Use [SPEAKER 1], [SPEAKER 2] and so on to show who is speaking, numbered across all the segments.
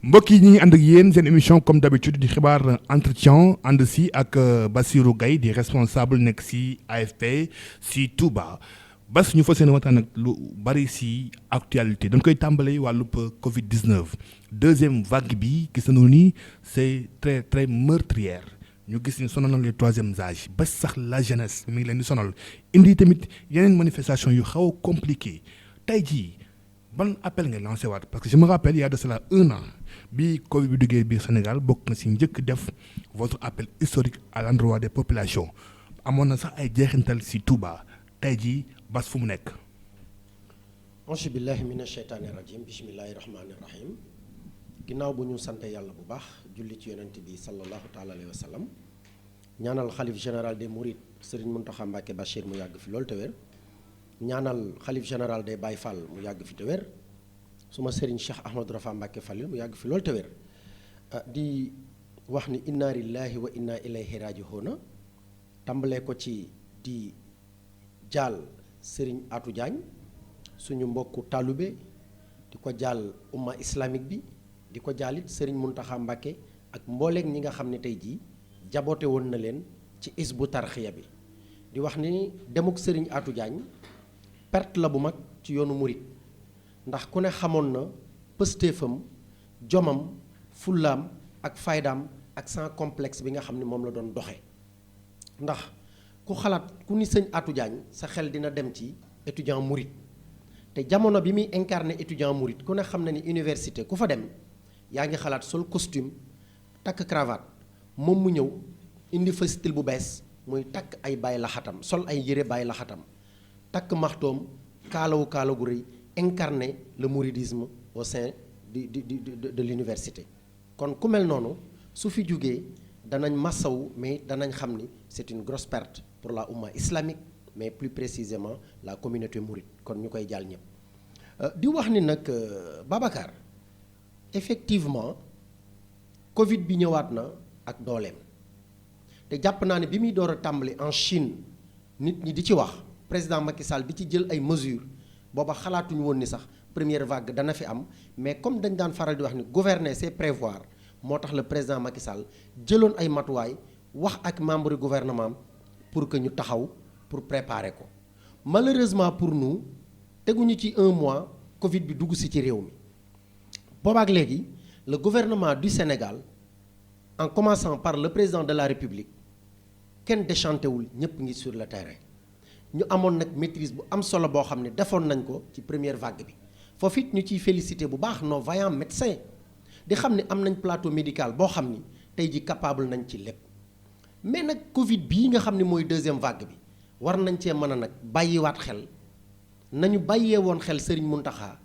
[SPEAKER 1] mbokk yi ñu ngi ànd ak yéen seen émission comme d'habitude di xibaar entretien ànd si ak Bassirou Gaye di responsable nekk si AFP si Touba Bass ñu fas yéene waxtaan ak lu bari si actualité dañ koy tàmbale wàllub Covid 19 deuxième vague bi gis nañu ni c'est très très meurtrière ñu gis ni sonal na les troisième âge ba sax la jeunesse mi ngi leen di sonal indi tamit yeneen manifestation yu xaw a compliqué tey jii ban appel nga lancé waat parce que je me rappelle il y a de cela 1 an bi Covid bi duggee biir Sénégal bokk na si njëkk def votre appel historique à l'endroit des populations amoon na sax ay jeexintal si Touba tey jii Bass fu mu nekk.
[SPEAKER 2] auzu billahi mina sheytaani rajim bismillahi rahmaani rahim ginnaaw bu ñu sante yàlla bu baax julli ci yonent bi sallallahu taala alayhi wa sallam ñaanal xalif général des Mourides Serigne Mountakha Mbacké Bachir mu yàgg fi loolu te wér ñaanal xalif général des Baye Fall mu yàgg fi te wér suma Serigne Cheikh Ahmadou Rafa Mbacké Fall mu yàgg fi loolu te wér di wax ni inna lillahi wa inna ilayhi raji'un tàmbalee ko ci di jaal Serigne Atou Diagne suñu mbokku talube di ko jaal umma islamique bi di ko jaalit Serigne Mountakha Mbacké ak mbooleeg ñi nga xam ne tey jii jaboote woon na leen ci isbu tarxiya bi di wax ni demuk Serigne Atou Diagne perte la bu mag ci yoonu murit ndax ku ne xamoon na pëstéefam jomam fullaam ak faydaam ak sans complexe bi nga xam ne moom la doon doxe ndax ku xalaat ku ni sëñ Atou Diagne sa xel dina dem ci étudiant murit te jamono bi muy incarné étudiant murit ku ne xam na ni université ku fa dem yaa ngi xalaat sol costume takk cravate moom mu ñëw indi fa style bu bees muy takk ay baay laxatam sol ay yére baay laxatam takk maxtoom kaalawu kaala gu rëy incarné le mouridisme au sein de l'université kon ku mel noonu su fi jógee danañ massawu mais danañ xam ni c'est une grosse perte pour la umma islamique mais plus précisément la communauté mouride kon ñu koy jàll ñëpp di wax ni nag Babacar effectivement Covid bi ñëwaat na ak dooleem te jàpp naa ne bi muy door a tàmbali en Chine nit ñi di ci wax président Macky Sall di ci jël ay mesures booba xalaatuñu woon ni sax première vague dana fi am mais comme dañ daan faral di wax ni gouverner c'est prévoir moo tax le président Macky Sall jëloon ay matuwaay wax ak membre du gouvernement pour que ñu taxaw pour préparer ko malheureusement pour nous teguñu ci 1 mois Covid bi dugg si ci réew mi boobaak léegi le gouvernement du Sénégal en commençant par le président de la République kenn déchanté wul ñëpp ngi sur le terrain ñu amoon nag maîtrise bu am solo boo xam ne defoon nañ ko ci première vague bi foofu it ñu ciy félicité bu baax nos vaillants médecins di xam ne am nañ plateau médical boo xam ni tey ji capable nañ ci lépp mais nag Covid bii nga xam ne mooy deuxième vague bi war nañ cee mën a nag bàyyiwaat xel nañu bàyyee woon xel Serigne Mountakha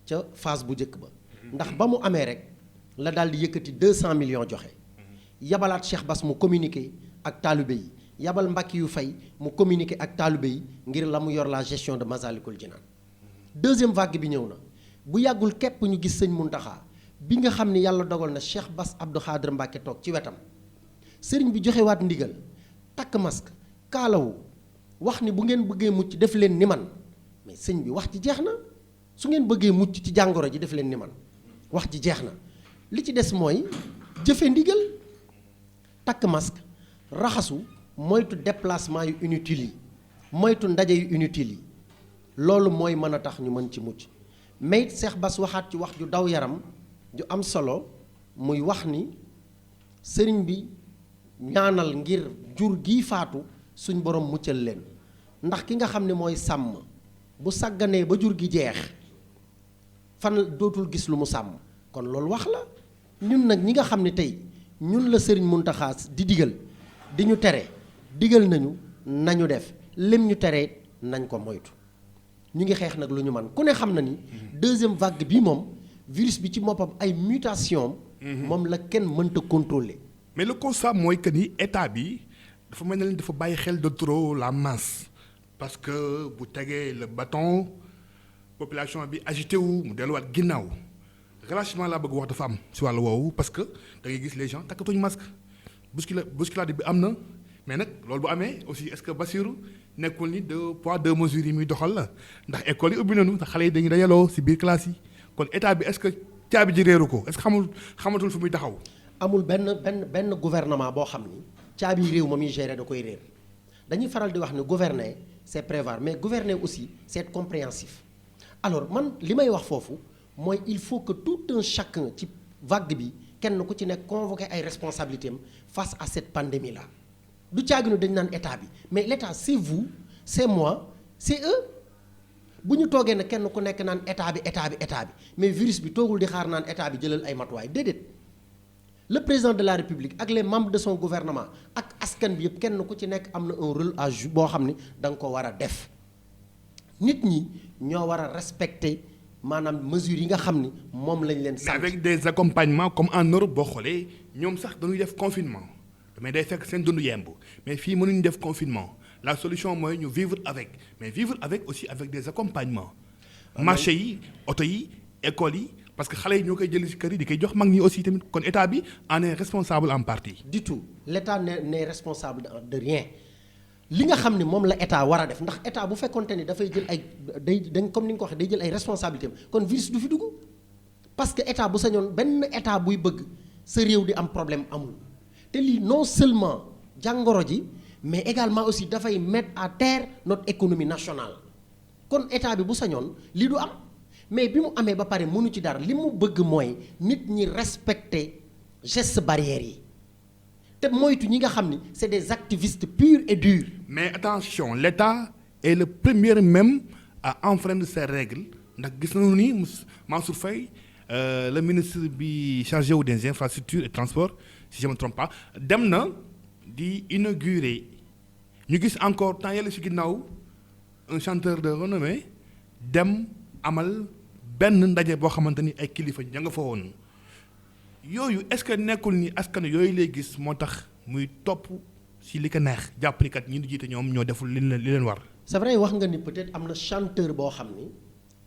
[SPEAKER 2] ca phase bu njëkk ba ndax ba mu amee rek la daal di yëkkati 200 millions joxe yabalaat Cheikh Bass mu communiqué ak taalibe yi yabal Mbàkke yu fay mu communiqué ak taalibe yi ngir la mu yor la gestion de Masalikul Jinaan deuxième vague bi ñëw na bu yàggul képp ñu gis sëñ Mountakha bi nga xam ne yàlla dogal na Cheikh Bass Abdou Khadre Mbàkke toog ci wetam sëriñ bi joxewaat ndigal takk masque kaalawu wax ni bu ngeen bëggee mucc def leen ni man mais sëñ bi wax ji jeex na su ngeen bëggee mucc ci jàngoro ji def leen ni man wax ji jeex na li ci des mooy jëfe ndigal takk masque raxasu moytu déplacement yu inutile yi moytu ndaje yu inutile yi loolu mooy mën a tax ñu mën ci mucc mais it Cheikh Bass waxaat ci wax ju daw yaram ju am solo muy wax ni sëriñ bi ñaanal ngir jur gii faatu suñ borom muccal leen ndax ki nga xam ne mooy sàmm bu sàgganee ba jur gi jeex fan dootul gis lu mu sàmm kon loolu wax la ñun nag ñi nga xam ne tey ñun la sëriñ Mountakha di digal di ñu tere digal nañu def lim ñu tere nañ ko moytu ñu ngi xeex nag lu ñu man ku ne xam na ni deuxième vague bi moom virus bi ci moppam ay mutation moom la kenn mënta contrôler
[SPEAKER 1] mais le constat mooy que ni état bi dafa mel ne dafa bàyyi xel de trop la masse parce que bu tegee le bâton population bi agité wu mu delluwaat ginnaaw relâchement laa bëgg wax dafa am si wàllu woowu parce que da ngay gis les gens takkatuñu masque bousculade bi am na mais nag loolu bu amee aussi est-ce que Bassirou nekkul ni 2 poids 2 mesures yi muy doxal la ndax école yi ubbi nañu ndax xale yi dañuy dajaloo si biir classe yi kon état bi est-ce que caabi ji réeru ko est-ce que xamatul fu muy taxaw.
[SPEAKER 2] amul benn gouvernement boo xam ni caabi réew ma muy gérer da koy réer dañuy faral di wax ni gouverner c'est prévoir mais gouverner aussi c'est être compréhensif. alors man li may wax foofu mooy il faut que tout un chacun ci vague bi kenn ku ci nekk convoquer ay responsabilités am face à cette pandémie là du caaginu dañ naan état bi mais l'état c'est vous c'est moi c'est eux bu ñu toogee ne kenn ku nekk naan état bi mais virus bi toogul di xaar naan état bi jëlal ay matuwaay déedéet le président de la république ak les membres de son gouvernement ak askan bi yëpp kenn ku ci nekk am na un rôle à jouer boo xam ni da nga ko war a def nit ñi ñoo war a respecter maanaam mesures yi nga xam ni moom lañ leen sant.
[SPEAKER 1] avec des accompagnements comme en Europe boo xoolee ñoom sax dañuy def confinement mais day fekk seen dund yemb mais fii mënuñu def confinement la solution mooy ñu vivre avec mais vivre avec aussi avec des accompagnements. marché yi oto yi écoles yi parce que xale yi ñoo koy jëli ci kër yi di koy jox mag ñi aussi tamit kon état bi en est responsable en partie.
[SPEAKER 2] du tout l'état n'est responsable de rien. li nga xam ne moom la état war a def ndax état bu fekkonte ni dafay jël ay dañ comme ni nga ko waxee day jël ay responsabilités kon virus du fi dugg parce que état bu sañoon benn état buy bëgg sa réew di am problème amul te lii non seulement jàngoro ji mais également aussi dafay mettre à terre notre économie nationale kon état bi bu sañoon lii du am mais bi mu amee ba pare mënu ci dara li mu bëgg mooy nit ñi respecter gestes barrières yi. te moytu ñi nga xam ni c'est des activistes purs et durs.
[SPEAKER 1] mais attention l'État est le premier même à enfreindre ces règles ndax gis nañu ni Mansour Faye le ministre bi chargé wu des infrastructures et transports si je me trompe pas dem na di inaugurer ñu gis encore temps yële si ginnaaw un chanteur de renommée dem amal benn ndaje boo xamante ni ay kilifa ña nga fa woon. yooyu est-ce que nekkul ni askan yooyu lay gis moo tax muy topp ci li ko neex jàpp ni kat ñi di jiite ñoom ñoo deful li leen war.
[SPEAKER 2] c'est vrai wax nga ni peut-être am na chanteur boo xam ni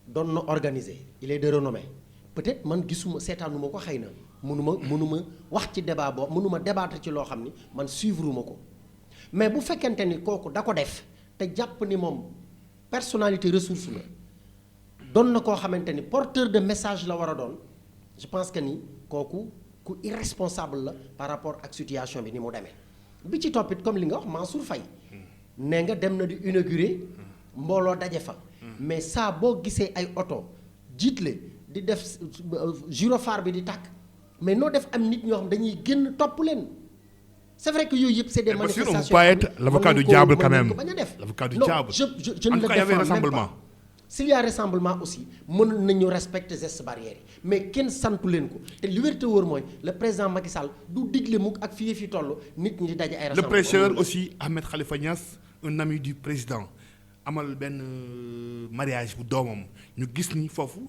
[SPEAKER 2] doon na organiser il est de renommée peut-être man gisuma seetaanuma ko xëy na mënuma wax ci débat boo mënuma débattre ci loo xam ni man suivre ma ko mais bu fekkente ni kooku da ko def te jàpp ni moom personnalité ressource la doon na koo xamante ni porteur de message la war a doon je pense que ni. kooku ku irresponsable la par rapport ak situation bi ni mu demee bi ci toppit comme li nga wax Mansour Faye nee nga dem na di inaugurer mbooloo daje fa mais saa boo gisee ay oto jiitle di def gyrophare bi di tàkk mais noo def am nit ñoo xam dañuy génn topp leen c'est vrai que yooyu yëpp c'est des manifestations.
[SPEAKER 1] on peut pas être l'avocat du diable quand même
[SPEAKER 2] bañ a def
[SPEAKER 1] l'avocat du diable.
[SPEAKER 2] je ne le défends même pas. s'il y a rassemblement aussi mën nañu respecter gestes barrières yi mais kenn santu leen ko te li wér te wóor mooy le président Macky Sall du digle mukk ak fii fi toll nit ñi di daje ay rassemblement.
[SPEAKER 1] le prêcheur aussi Ahmed Khalifa Niass un ami du président amal benn mariage bu doomam ñu gis ni foofu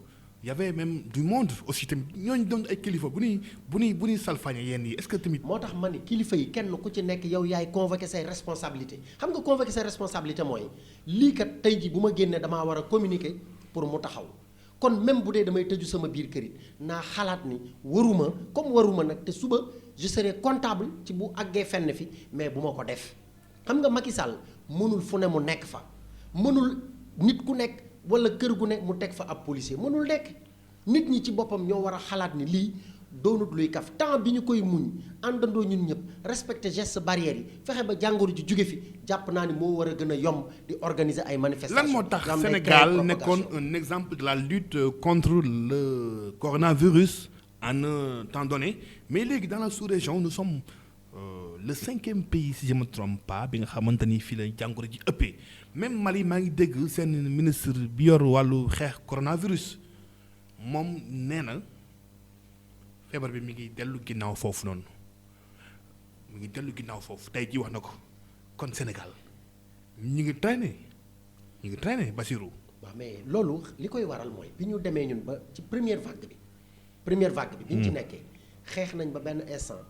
[SPEAKER 1] y avait même du monde aussi tamit ñooñu doon ay kilifa bu ñuy salfañe yenn yi est-ce que tamit.
[SPEAKER 2] moo tax ma ni kilifa yi kenn ku ci nekk yow yaay convoquer say responsabilités xam nga convoquer say responsabilités mooy lii kat tey jii bu ma génnee damaa war a communiquer pour mu taxaw kon même bu dee damay tëju sama biir kër it naa xalaat ni waruma nag te suba je serai comptable ci bu àggee fenn fi mais bu ma ko def xam nga Macky Sall mënul fu ne mu nekk fa mënul nit ku nekk. wala kër gu ne mu teg fa ab policier mënul nekk nit ñi ci boppam ñoo war a xalaat ni lii doonut luy kaf temps bi ñu koy muñ àndandoo ñun ñëpp respecter gestes barrières yi fexe ba jàngoro ji jóge fi jàpp naa ni moo war a gën a yomb di organiser ay manifestations.
[SPEAKER 1] lan moo tax Sénégal nekkoon un exemple de la lutte contre le coronavirus en un temps donné mais léegi dans la sous-région nous sommes le 5e pays si je me trompe pas bi nga xamante ni fii la jàngoro ji ëppee même Mali maa ngi dégg seen ministre bi yor wàllu xeex coronavirus moom nee na feebar bi mi ngi dellu ginnaaw foofu noonu mi ngi dellu ginnaaw foofu tey jii wax na ko kon Sénégal ñu ngi traîner Bassirou.
[SPEAKER 2] waaw mais loolu li koy waral mooy bi ñu demee ñun ba ci première vague bi. bi ñu ci nekkee xeex nañ ba benn instant.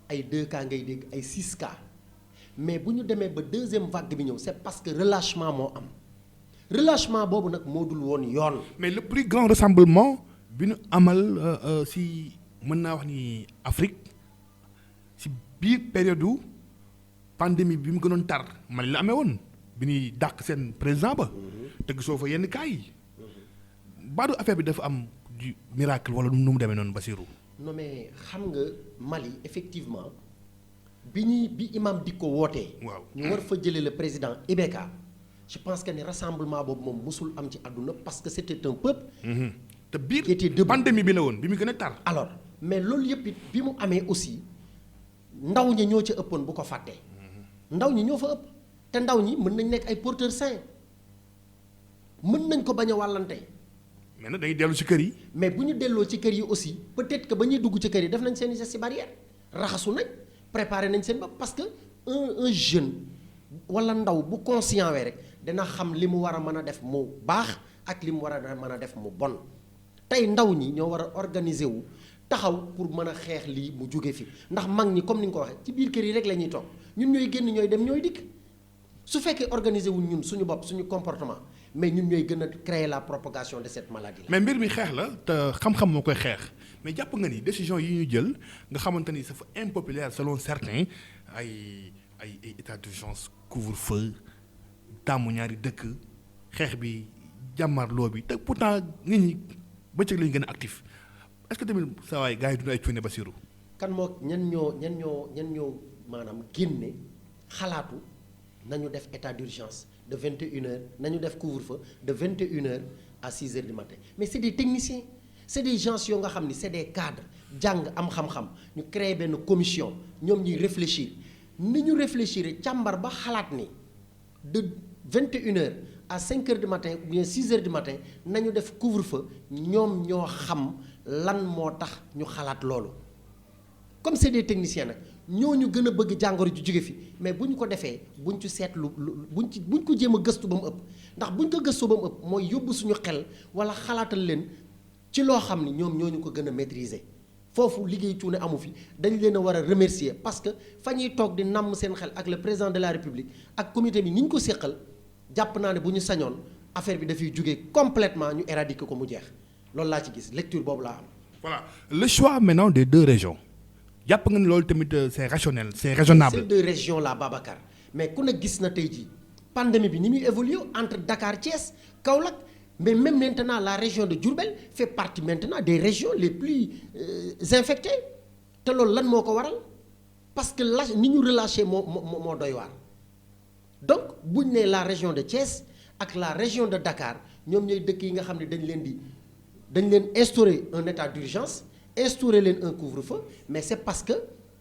[SPEAKER 2] ay 2 cas ngay dégg ay 6 cas mais bu ñu demee ba deuxième vague bi ñëw c'est parce que relâchement moo am relâchement boobu nag moo dul woon yoon.
[SPEAKER 1] mais le plus grand rassemblement bi ñu amal si mën naa wax ni Afrique si biir période pandémie bi mu gënoon tar Mali la amee woon bi ñuy dàq seen président ba. te gisoo fa yenn cas yi. baadu affaire bi dafa am du miracle wala nu mu demee noonu Bassirou.
[SPEAKER 2] non mais xam nga Mali effectivement bi imam Dicko wootee.
[SPEAKER 1] waaw
[SPEAKER 2] ñu war fa jëlee le président Ibeka. je pense que ne rassemblement boobu moom musul am ci àdduna parce que c'était un peuple.
[SPEAKER 1] te biir
[SPEAKER 2] qui était debout.
[SPEAKER 1] pandémie bi la woon bi mu gën a tar.
[SPEAKER 2] alors mais loolu yëpp it bi mu amee aussi ndaw ñi ñoo ca ëppoon bu ko fàttee. ndaw ñi ñoo fa ëpp te ndaw ñi mën nañ nekk ay porteurs sains mën nañ ko bañ a wàllante.
[SPEAKER 1] mais nag dañuy dellu ci kër yi.
[SPEAKER 2] mais bu ñu delloo ci kër yi aussi peut-être que ba ñuy dugg ci kër yi def nañ seen i gestes barrière raxasu nañ préparé nañ seen bopp parce que un jeune wala ndaw bu conscient wee rek dina xam li mu war a mën a def mu baax ak li mu war a mën a def mu bon tey ndaw ñi ñoo war a organiser wu taxaw pour mën a xeex lii mu jóge fi ndax mag ñi comme ni nga ko waxee ci biir kër yi rek la ñuy toog ñun ñooy génn ñooy dem ñooy dikk su fekkee organiser wuñ ñun suñu bopp suñu comportement mais ñun ñooy gën a créer la propagation de cette maladie là.
[SPEAKER 1] mais mbir mi xeex la te xam-xam moo koy xeex mais jàpp nga ni décision yi ñu jël nga xamante ni c'est impopulaire selon certains ay état d'urgence couvre-feu tàmmu ñaari dëkk xeex bi jàmmarloo bi te pourtant nit ñi bëccëg lañu gën a actif est-ce que tamit saa waay gars yi dund ay cuune Bassirou.
[SPEAKER 2] kan moo ñan ñoo maanaam génne xalaatu nañu def état d'urgence de 21h nañu def couvre-feu de 21h à 6h du matin mais c'est des techniciens c'est des gens yoo nga xam ni c'est des cadres jàng am xam-xam ñu créer benn commission ñoom ñuy réfléchir ni ñu réfléchir càmbar ba xalaat ni de 21h à 5h du matin ou bien 6h du matin nañu def couvre-feu ñoom ñoo xam lan moo tax ñu xalaat loolu comme c'est des techniciens nag ñooñu gën a bëgg jàngoro ju jóge fi mais bu ñu ko defee buñ ci seetlu buñ ko jéem a gëstu ba mu ëpp ndax buñ ko gëstu ba mu ëpp mooy yóbbu suñu xel wala xalaatal leen ci loo xam ni ñoom ñooñu ko gën a maîtriser foofu liggéey cuune amu fi dañ leen a war a remercier parce que fa ñuy toog di namm seen xel ak le président de la république ak comité bi ni ñu ko séqal jàpp naa ne bu ñu sañoon affaire bi dafay jógee complètement ñu éradiquer ko mu jeex loolu laa ci gis lecture boobu laa am.
[SPEAKER 1] voilà le choix maintenant des deux régions jàpp nga ni loolu tamit c'est rationnel c'est raisonnable.
[SPEAKER 2] ces deux régions là Babacar mais ku ne gis na tey jii pandémie bi ni muy évoluer entre Dakar Thiès Kaolack mais même maintenant la région de Diourbel fait partie maintenant des régions les plus infectées te loolu lan moo ko waral parce que la ni ñu relâché moo doy waar donc buñ ne la région de Thiès ak la région de Dakar ñoom ñooy dëkk yi nga xam ne dañ leen instaurer un état d'urgence instaurer leen un couvre-feu mais c'est parce que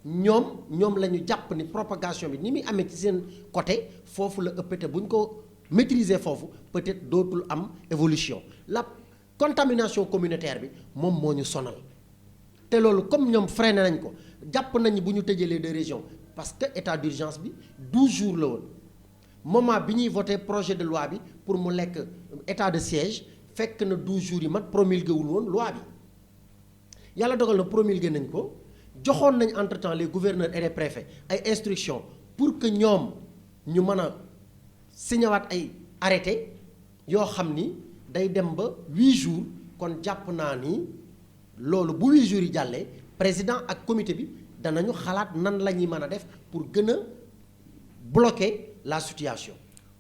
[SPEAKER 2] ñoom la ñu jàpp ni propagation bi ni muy amee ci seen côté foofu la ëppate bu ñu ko maîtriser foofu peut-être dootul am évolution la contamination communautaire bi moom moo ñu sonal te loolu comme ñoom freiné nañ ko jàpp nañu bu ñu tëjee les deux régions parce que état d'urgence bi 12 jours la woon moment bi ñuy voté projet de loi bi pour mu lekk état de siège fekk na 12 jours yi mat promulgué wul woon loi bi yàlla dogal na promulgué nañ ko joxoon nañ entre-temps les gouverneurs et les préfets ay instructions pour que ñoom ñu mën a signewaat ay arrêté yoo xam ni day dem ba 8 jours kon jàpp naa ni loolu bu 8 jours yi jàllee président ak comité bi danañu xalaat nan la ñuy mën a def pour gën a bloquer la situation.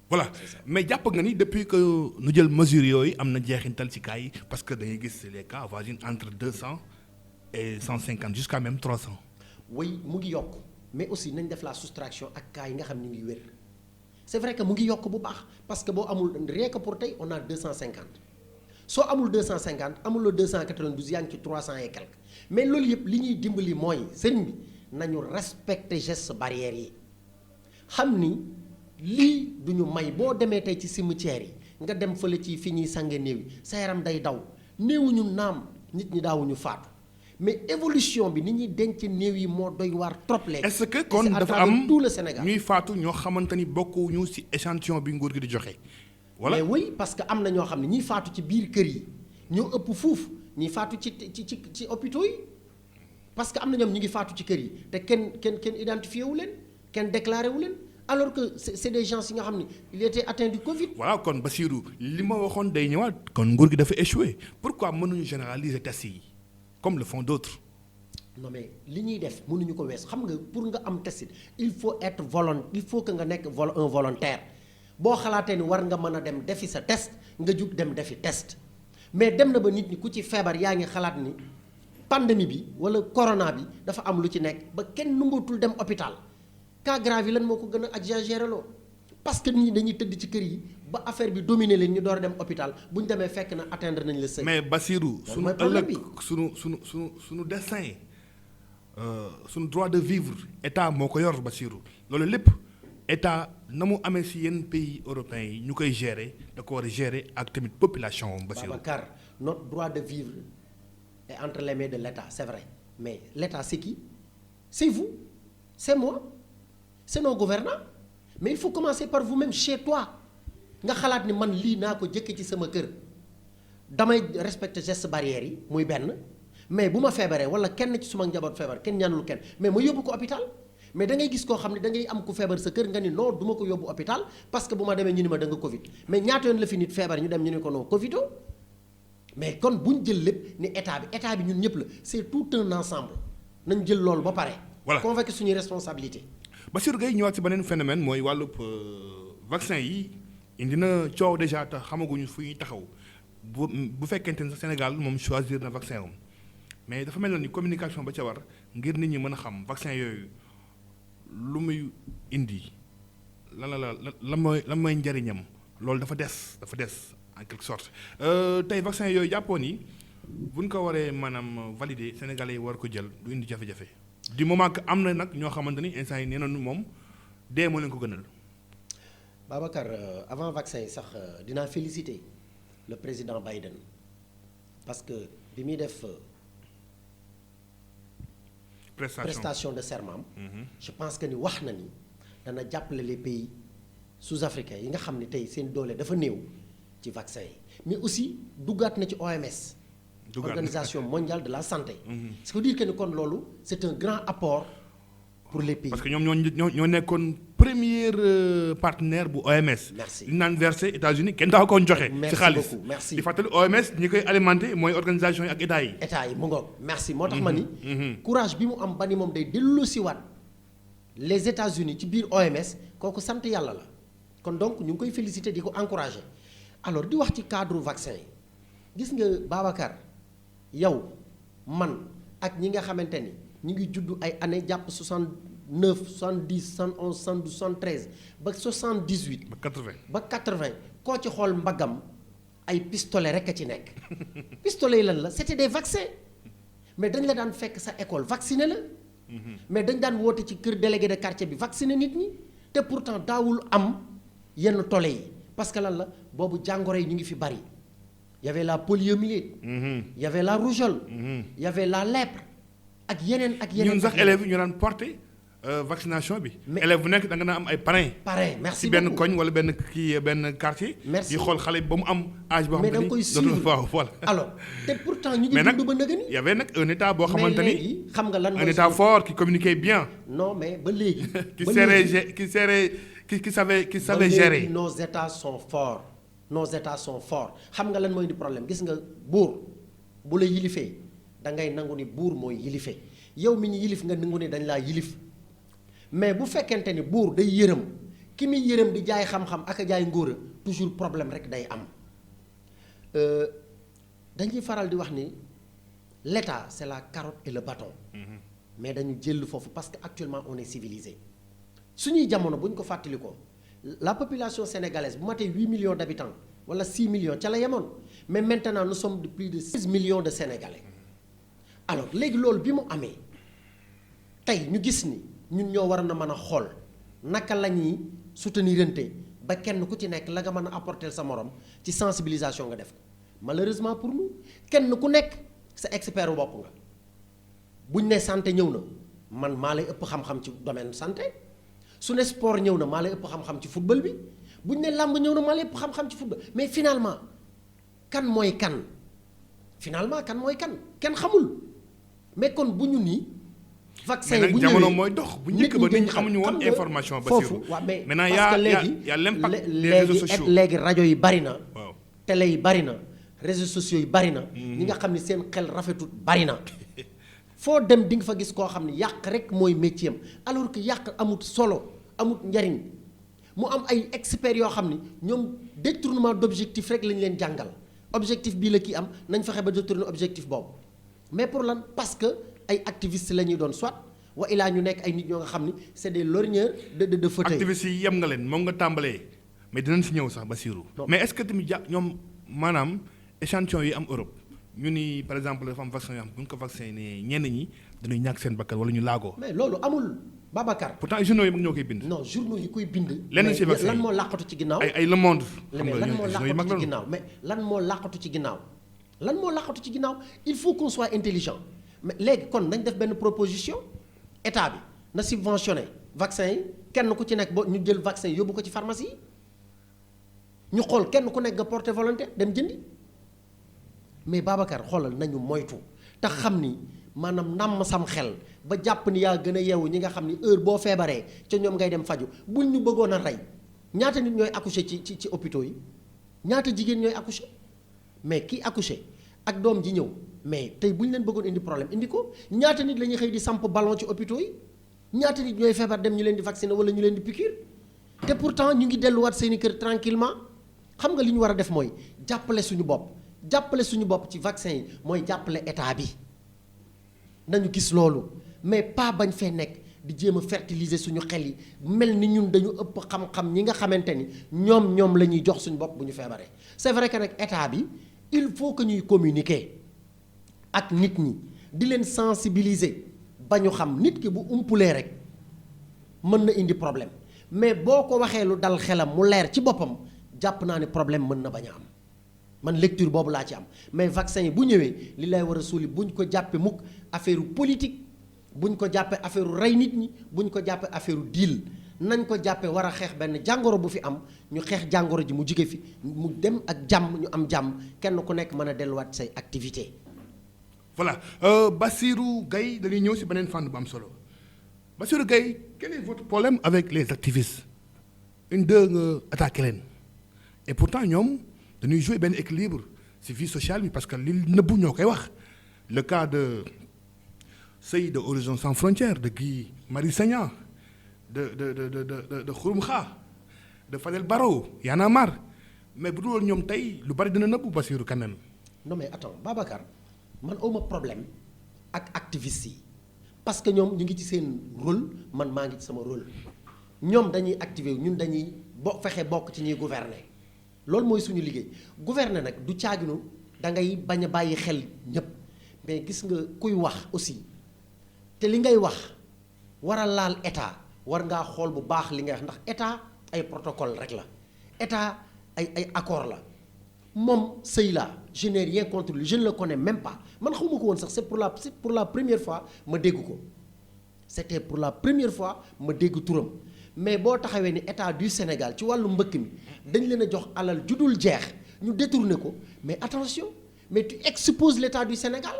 [SPEAKER 1] voilà mais jàpp nga ni depuis que nu jël mesures yooyu am na jeexintal ci cas yi parce que dañuy gis les cas avoisinent entre 200 et 150 jusqu'à même 300.
[SPEAKER 2] oui mu ngi yokk mais aussi nañ def la soustraction ak cas yi nga xam ni ngi wér c'est vrai que mu ngi yokk bu baax parce que boo amul rien que pour tey on a 250 soo amul 250 amuloo 292 yaa ngi ci 300 et quelques mais loolu yëpp li ñuy dimbali mooy sëriñ bi nañu respecter gestes barrières yi xam ni lii du ñu may boo demee tey ci cimetière yi nga dem fële ci fi ñuy sange néew yi sa yaram day daw néewuñu naam nit ñi daawuñu faatu mais évolution bi ni ñuy denc néew yi moo doy waar trop léegi.
[SPEAKER 1] est-ce que kon dafa am
[SPEAKER 2] tout le Sénégal
[SPEAKER 1] ñuy faatu ñoo xamante ni bokkuñu ci échantillon bi nguur gi di joxe.
[SPEAKER 2] voilà mais oui parce que am na ñoo xam ne ñiy faatu ci biir kër yi ñoo ëpp fuuf ñiy faatu ci hôpitaux yi parce que am na ñoom ñu ngi faatu ci kër yi te kenn identifié wu leen kenn déclaré wu leen alors que c'est des gens yi nga xam ne il était atteint du Covid.
[SPEAKER 1] voilà kon Bassirou li ma waxoon day ñëwaat kon nguur gi dafa échoué pourquoi mënuñu généraliser tests yi comme le font d'autres.
[SPEAKER 2] non mais li ñuy def mënuñu ko wees xam nga pour nga am test il faut être il faut que nga nekk un volontaire boo xalaatee ni war nga mën a dem defi sa test nga jug dem defi test mais dem na ba nit ñi ku ci feebar yaa ngi xalaat ni pandémie bi wala corona bi dafa am lu ci nekk ba kenn nangootul dem hôpital cas grave yi lan moo ko gën a exagéré loo parce que nit ñi dañuy tëdd ci kër yi ba affaire bi dominer leen ñu door a dem hôpital bu ñu demee fekk na atteindre nañ le seuil.
[SPEAKER 1] mais Bassirou sunu ëllëg sunu destin sunu droit de vivre état moo ko yor Bassirou loolu lépp état na mu amee si yenn pays européens yi ñu koy gérer da ko war a gérer ak tamit population Bassirou.
[SPEAKER 2] Babacar notre droit de vivre est entre les mains de l'état c'est vrai mais l'état c'est qui? C'est vous, c'est moi, c'est nos gouvernants. Mais il faut commencer par vous-même chez toi nga xalaat ni man lii naa ko jëkke ci sama kër damay respecter gestes barrières yi muy benn mais bu ma feebaree wala kenn ci suma njaboot feebar kenn ñaanul kenn mais ma yóbbu ko hôpital mais da ngay gis koo xam ne da ngay am ku feebar sa kër nga ni non du ma ko yóbbu hôpital parce que bu ma demee ñu ni ma da nga Covid mais ñaata yoon la fi nit feebar ñu dem ñu ni ko non Covido mais kon bu ñu jël lépp ni état bi ñun ñëpp la c'est tout un ensemble nañ jël loolu ba pare.
[SPEAKER 1] voilà
[SPEAKER 2] convaincre suñuy responsabilité.
[SPEAKER 1] Bassirou Gueye ñëwaat ci beneen phénomène mooy wàllub vaccin yi indi na coow déjà tax xamaguñu fu ñuy taxaw bu fekkente ne Sénégal moom choisir na vaccin am mais dafa mel ni communication ba ca war ngir nit ñi mën a xam vaccin yooyu lu muy indi lan mooy njariñam loolu dafa des en quelque sorte tey vaccin yooyu jàppoon ni buñ ko waree maanaam valider Sénégalais yi war ko jël du indi jafe-jafe du moment que am na nag ñoo xamante ni instant yi nee nañu moom dee moo leen ko gënal.
[SPEAKER 2] Babacar avant vaccin yi sax dinaa féliciter le président Biden parce que bi muy def prestation de serment je pense que ni wax na ni dana jàppale les pays sous-africains yi nga xam ne tey seen doole dafa néew ci vaccin yi mais aussi duggaat na ci OMS Organisation mondiale de la santé ce qui veut dire que ni kon loolu c'est un grand apport pour les pays
[SPEAKER 1] parce que ñoom ñoo nekkoon premier partenaire bu OMS.
[SPEAKER 2] merci
[SPEAKER 1] li naan versé États-Unis kenn daa ko joxe. ci xaalis
[SPEAKER 2] merci
[SPEAKER 1] di fàttali OMS ñi koy alimenté mooy organisation yi ak état yi.
[SPEAKER 2] état yi mu ngoog merci moo tax ma ni. courage bi mu am ba ni moom day delloosiwaat les États-Unis ci biir OMS kooku sant yàlla la kon donc ñu ngi koy féliciter di ko encourager alors di wax ci cadre vaccin yi gis nga Babacar yow man ak ñi nga xamante ni ñu ngi juddu ay années jàpp 69 70 71 72 73 ba 78.
[SPEAKER 1] ba 80
[SPEAKER 2] ba 80 koo ci xool mbaggam ay pistolet rek a ci nekk pistolet yi lan la c'était des vaccins mais dañ la daan fekk sa école vacciné la. mais dañ daan woote ci kër délégué de quartier bi vacciné nit ñi te pourtant daawul am yenn tole yi parce que lan la boobu jàngoro yi ñu ngi fi bari y avait la poliomyélite. Y avait la rougeole. Y avait la lèpre ak yeneen ak yeneen.
[SPEAKER 1] ñun sax élèves yi ñu daan porté vaccination bi. mais élève bu nekk da nga naa am ay parrain.
[SPEAKER 2] merci
[SPEAKER 1] ci benn koñ wala benn quartier.
[SPEAKER 2] merci
[SPEAKER 1] di xool xale bi ba mu am âge boo
[SPEAKER 2] mais
[SPEAKER 1] xamante
[SPEAKER 2] da nga koy suivre
[SPEAKER 1] waaw voilà.
[SPEAKER 2] alors te pourtant ñu ngi dund ba nëgë ni.
[SPEAKER 1] y avait nag un état boo xamante
[SPEAKER 2] mais
[SPEAKER 1] ni
[SPEAKER 2] léegi xam nga lan mooy
[SPEAKER 1] un état fort qui communiquait bien.
[SPEAKER 2] non mais ba léegi.
[SPEAKER 1] qui savait gérer.
[SPEAKER 2] nos états sont forts xam nga lan mooy di problème gis nga buur bu la yilifee da ngay nangu ni buur mooy yilife yow mi ñu yilif nga nangu ni dañ laa yilif mais bu fekkente ni buur day yërëm ki muy yërëm di jaay xam-xam ak a jaay ngóora toujours problème rek day am dañuy faral di wax ni l'état c'est la carotte et le bâton mais dañu jël foofu parce que actuellement on est civilisé suñuy jamono bu ñu ko fàttali ko la population sénégalaise bu matee 8 millions d'habitants wala 6 millions ca la yemoon mais maintenant nous sommes de plus de 6 millions de sénégalais alors léegi loolu bi mu amee tey ñu gis ni ñun ñoo war na mën a xool naka la ñuy soutenirante ba kenn ku ci nekk la nga mën a apporter sa morom ci sensibilisation nga def ko malheureusement pour nous kenn ku nekk sa expert bu bopp nga buñ ne santé ñëw na man maa lay ëpp xam-xam ci domaine santé su ne sport ñëw na maa lay ëpp xam-xam ci football bi buñ ne làmb ñëw na maa lay ëpp xam-xam ci football mais finalement kan mooy kan kenn xamul mais kon bu ñu nii. vaccin yi bu ñëwee
[SPEAKER 1] jamono mooy dox bu njëkk ba nit ñi xamuñu woon information.
[SPEAKER 2] foofu waaw mais
[SPEAKER 1] maintenant y a l'impact des réseaux sociaux
[SPEAKER 2] léegi rajo yi bari na.
[SPEAKER 1] waaw
[SPEAKER 2] télé yi bari na réseaux sociaux yi bari na. ñi nga xam ne seen xel rafetut bari na. foo dem di nga fa gis koo xam ne yàq rek mooy métier am alors que yàq amut solo amut njariñ mu am ay experts yoo xam ni ñoom détournement d'objectif rek lañ leen jàngal objectif bii la kii am nañ fexe ba détourner objectif boobu mais pour lan parce que ay activistes la ñuy doon soit wa ilaa ñu nekk ay nit ñoo nga xam ni c'est des lorgneurs de fauteuil.
[SPEAKER 1] activistes yi yem nga leen moom nga tàmbalee mais dinañ si ñëw sax Bassirou. mais est-ce que tamit ñoom maanaam échantillon yi am Europe ñu ni par exemple dafa am vaccin yoo xam bu ñu ko vacciné ñenn ñi dañuy ñàkk seen bakkan wala ñu laagoo.
[SPEAKER 2] mais loolu amul Babacar.
[SPEAKER 1] pourtant journaux yi mag ñoo koy bind.
[SPEAKER 2] non journaux yi koy bind.
[SPEAKER 1] lenn si vaccin
[SPEAKER 2] lan moo làqatu ci ginnaaw.
[SPEAKER 1] ay Le Monde.
[SPEAKER 2] xam nga lan moo làqatu ci ginnaaw mais lan moo làqatu ci ginnaaw. lan moo làqatu ci ginnaaw il faut qu'on soit intelligent mais léegi kon nañ def benn proposition état bi na subventionné vaccin yi kenn ku ci nekk ba ñu jël vaccin yi yóbbu ko ci pharmacie yi ñu xool kenn ku nekk nga porté volonté dem jëndi mais Babacar xoolal nañu moytu te xam ni maanaam namm sam xel ba jàpp ni yaa gën a yeewu ñi nga xam ni heure boo feebaree ca ñoom ngay dem faju buñ ñu bëggoon a rey ñaata nit ñooy accoucher ci hôpitaux yi ñaata jigéen ñooy accoucher mais kii accoucher ak doom ji ñëw mais tey bu ñu leen bëggoon indi problème indi ko ñaata nit la ñuy xëy di samp ballon ci hôpitaux yi ñaata nit ñooy feebar dem ñu leen di vacciner wala ñu leen di piqûre te pourtant ñu ngi delluwaat seeni kër tranquillement xam nga li ñu war a def mooy jàppale suñu bopp ci vaccin yi mooy jàppale état bi nañu gis loolu mais pas bañ fee nekk di jéem a fertiliser suñu xel yi mel ni ñun dañu ëpp xam-xam ñi nga xamante ni ñoom la ñuy jox suñu bopp bu ñu feebaree c'est vrai que nag état bi il faut que ñuy communiquer ak nit ñi di leen sensibiliser ba ñu xam nit ki bu umpulee rek mën na indi problème mais boo ko waxee lu dal xelam mu leer ci boppam jàpp naa ne problème mën na bañ a am man lecture boobu laa ci am mais vaccin yi bu ñëwee li lay war a suuli buñ ko jàppee mukk affaire politique buñ ko jàppee affaire rey nit ñi buñ ko jàppee affaire deal nañ ko jàppee war a xeex benn jàngoro bu fi am ñu xeex jàngoro ji mu jóge fi mu dem ak jàmm ñu am jàmm kenn ku nekk mën a delluwaat say activité
[SPEAKER 1] voilà Bassirou Gaye dañuy ñëw si beneen fànn bu am solo Bassirou Gaye quel est votre problème avec les activistes une deux nga attaqué leen et pourtant ñoom dañuy jouer benn équilibre ci vie sociale bi parce que li nëbbu ñoo koy wax le cas de Sey de Horizon Sans Frontières de Guy Marius Sagna de Xurum Xaa de Fadel Barro Y'en a marre mais bu dul woon ñoom tey lu bari dina nëbbu Bassirou quand même.
[SPEAKER 2] non mais attends Babacar man awma problème ak activistes yi parce que ñoom ñu ngi ci seen rôle man maa ngi ci sama rôle ñoom dañuy activer ñun dañuy fexe bokk ci ñuy gouverner loolu mooy suñu liggéey gouverner nag du caaginu da ngay bañ a bàyyi xel ñépp mais gis nga kuy wax aussi te li ngay wax war a laal état war ngaa xool bu baax li ngay wax ndax état ay protocole rek la état ay accord la moom sëy la je n'ai rien contre lui je ne le connais même pas man xawma ko woon sax c'est pour la première fois ma dégg ko c'était pour la première fois ma dégg turam mais boo taxawee ni état du Sénégal ci wàllu mbëkk mi dañ leen a jox alal judul jeex ñu détourné ko mais attention mais tu exposes l'état du Sénégal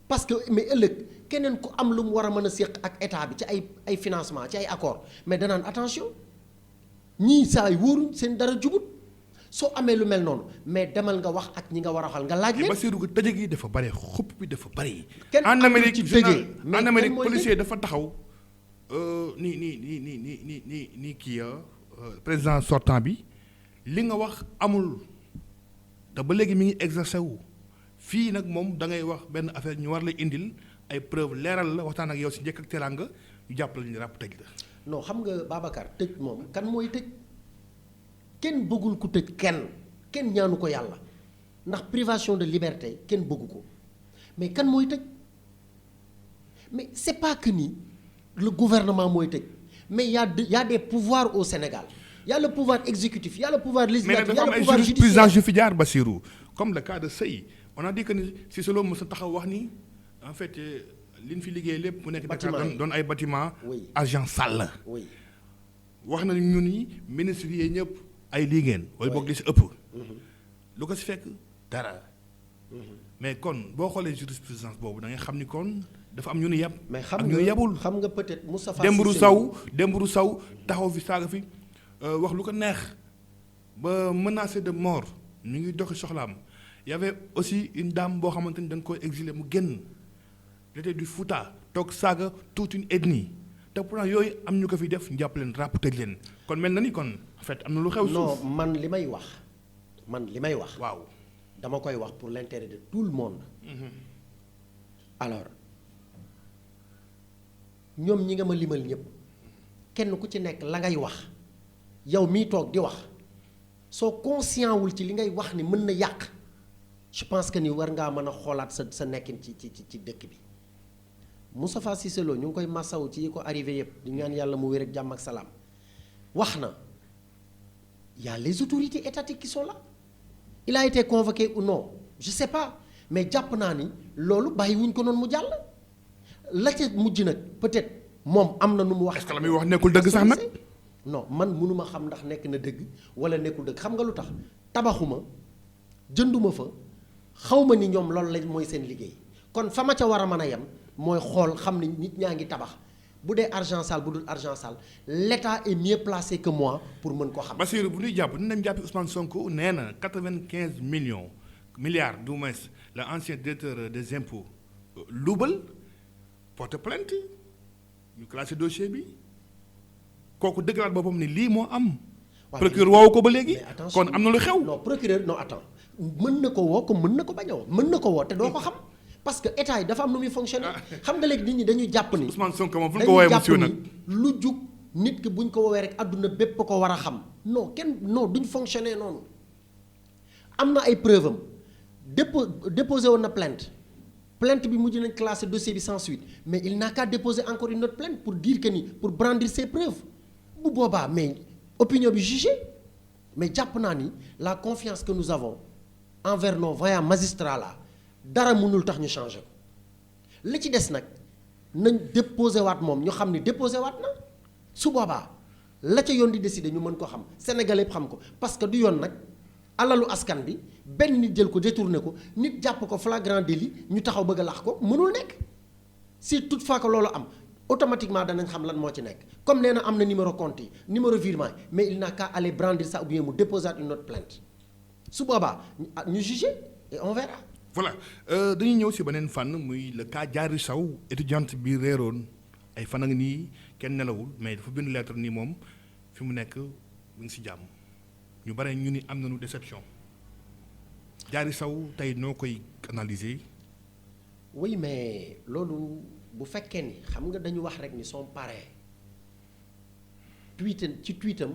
[SPEAKER 2] parce que mais ëllëg keneen ku am lu mu war a mën a séq ak état bi ci ay financement ci ay accord mais danaan attention ñii saa yu wóoruñ seen dara jubut soo amee lu mel noonu mais demal nga wax ak ñi nga war a waxal nga laaj leen.
[SPEAKER 1] Bassirou tëjë gi dafa bari xupp bi dafa bari.
[SPEAKER 2] kenn
[SPEAKER 1] en Amérique
[SPEAKER 2] ci tëjee
[SPEAKER 1] en Amérique policier dafa taxaw ni kii président sortant bi li nga wax amul te ba léegi mi ngi exercer wu fii nag moom da ngay wax benn affaire ñu war la indil ay preuve leeral la waxtaan ak yow si njëkk ak teraanga ñu jàppale ñu ràpp tëj la.
[SPEAKER 2] non xam nga Babacar tëj moom kan mooy tëj kenn bëggul ku tëj kenn ñaanu ko yàlla ndax privation de liberté kenn bëggu ko mais kan mooy tëj mais c'est pas que ni le gouvernement mooy tëj mais y a des pouvoirs au Sénégal y a le pouvoir exécutif y a le pouvoir législatif y a le pouvoir judiciaire.
[SPEAKER 1] Mais dafa am ay jurisprudence yu fi jaar Bassirou comme le cas de Sey on a dit que ni si solo mos a taxaw wax ni en fait li ñu fi liggéey lépp mu nekk Dakar doon ay bâtiment agent Sall.
[SPEAKER 2] oui
[SPEAKER 1] wax nañu ñun ni ministre yi ñëpp ay liggéeyeen wala boog li si ëpp. lu ko si fekk dara. mais kon boo xoolee jurisprudence boobu da ngay xam ni kon dafa am ñu ni yab.
[SPEAKER 2] mais
[SPEAKER 1] ak ñu ni yabul
[SPEAKER 2] xam nga peut-être Moustapha
[SPEAKER 1] Dembourou Sow taxaw fi saaga fi wax lu ko neex ba menacé de mort ñu ngi doxi soxlaam y avait aussi une dame boo xamante ni dañ koy exilé mu génn l'été du Fouta toog saaga toute une ethnie te pourtant yooyu am ñu ko fi def ñu jàpp leen ràpp tëj leen kon mel na ni kon en fait am na lu xew.
[SPEAKER 2] non man li may wax.
[SPEAKER 1] waaw
[SPEAKER 2] dama koy wax pour l'intérêt de tout le monde. Alors ñoom ñi nga ma limal ñëpp kenn ku ci nekk la ngay wax yow miy toog di wax soo conscient wul ci li ngay wax ni mën na yàq je pense que ni war ngaa mën a xoolaat sa nekkin ci dëkk bi. Moustapha Cissé Lo ñu ngi koy massaw ci yi ko arrivé yëpp di ñaan yàlla mu wér ak jàmm ak salaam wax na y a les autorités étatiques qui sont là il a été convoqué ou non je sais pas mais jàpp naa ni loolu bàyyi wuñ ko noonu mu jàll la ca mujj nag peut-être moom am na nu mu wax.
[SPEAKER 1] est-ce que la muy wax nekkul dëgg sax nag.
[SPEAKER 2] non man mënuma xam ndax nekk na dëgg wala nekkul dëgg xam nga lu tax tabaxuma jënduma fa xawma ni ñoom loolu lañ mooy seen liggéey kon fa ma ca war a mën a yem mooy xool xam ni nit ñaa ngi tabax bu dee argent sale bu dul argent sale l'État est mieux placé que moi pour mën ko xam.
[SPEAKER 1] Bassirou bu ñuy jàpp dinañ jàppi Ousmane Sonko nee na 95 milliards du moins le ancien directeur des impôts luubal porte plainte ñu classé dossier bi kooku dëggalaat boppam ni lii moo am. procureur woowu ko ba léegi. kon am na lu xew.
[SPEAKER 2] non procureur non attends mën na ko woo ko mën na ko bañ a woo mën na ko woo te doo ko xam. parce que état yi dafa am nu muy fonctionner xam nga léegi nit ñi dañuy jàpp ni.
[SPEAKER 1] Ousmane Sonko moom fu ñu ko woowee monsieur nag
[SPEAKER 2] lu jug nit ki buñ ko woowee rek àdduna bépp ko war a xam non kenn non duñ fonctionner noonu am na ay preuve am déposé woon na plainte bi mujj nañ classé dossier bi sans suite mais il n'a qu'à déposer encore une autre plainte pour dire que ni pour brandir ses preuves bu boobaa mais opinion bi jugé mais jàpp naa ni la confiance que nous avons envers nos vaillants magistrats là. dara mënul tax ñu changé ko li ci des nag nañ déposé waat moom ñu xam ni déposé waat na su boobaa la ca yoon di décider ñu mën ko xam Sénégalais yëpp xam ko parce que du yoon nag alalu askan bi benn nit jël ko détourné ko nit jàpp ko flagrant délit ñu taxaw bëgg a lax ko mënul nekk si toutefois que loolu am automatiquement danañ xam lan moo ci nekk comme nee na am na numéro compte yi numéro virement yi mais il n'a qu'à aller brandir ça ou bien mu déposer une autre plainte su boobaa ñu juger et on verra.
[SPEAKER 1] voilà dañuy ñëw si beneen fànn muy le cas Diary Sow étudiante bi réeroon ay fan ak nii kenn nelawul mais dafa bind lettre nii moom fi mu nekk mu ngi si jàmm ñu bare ñu ni am nañu déception Diary Sow tey noo koy analyser.
[SPEAKER 2] oui mais loolu bu fekkee ni xam nga dañu wax rek ni son parrain tweetam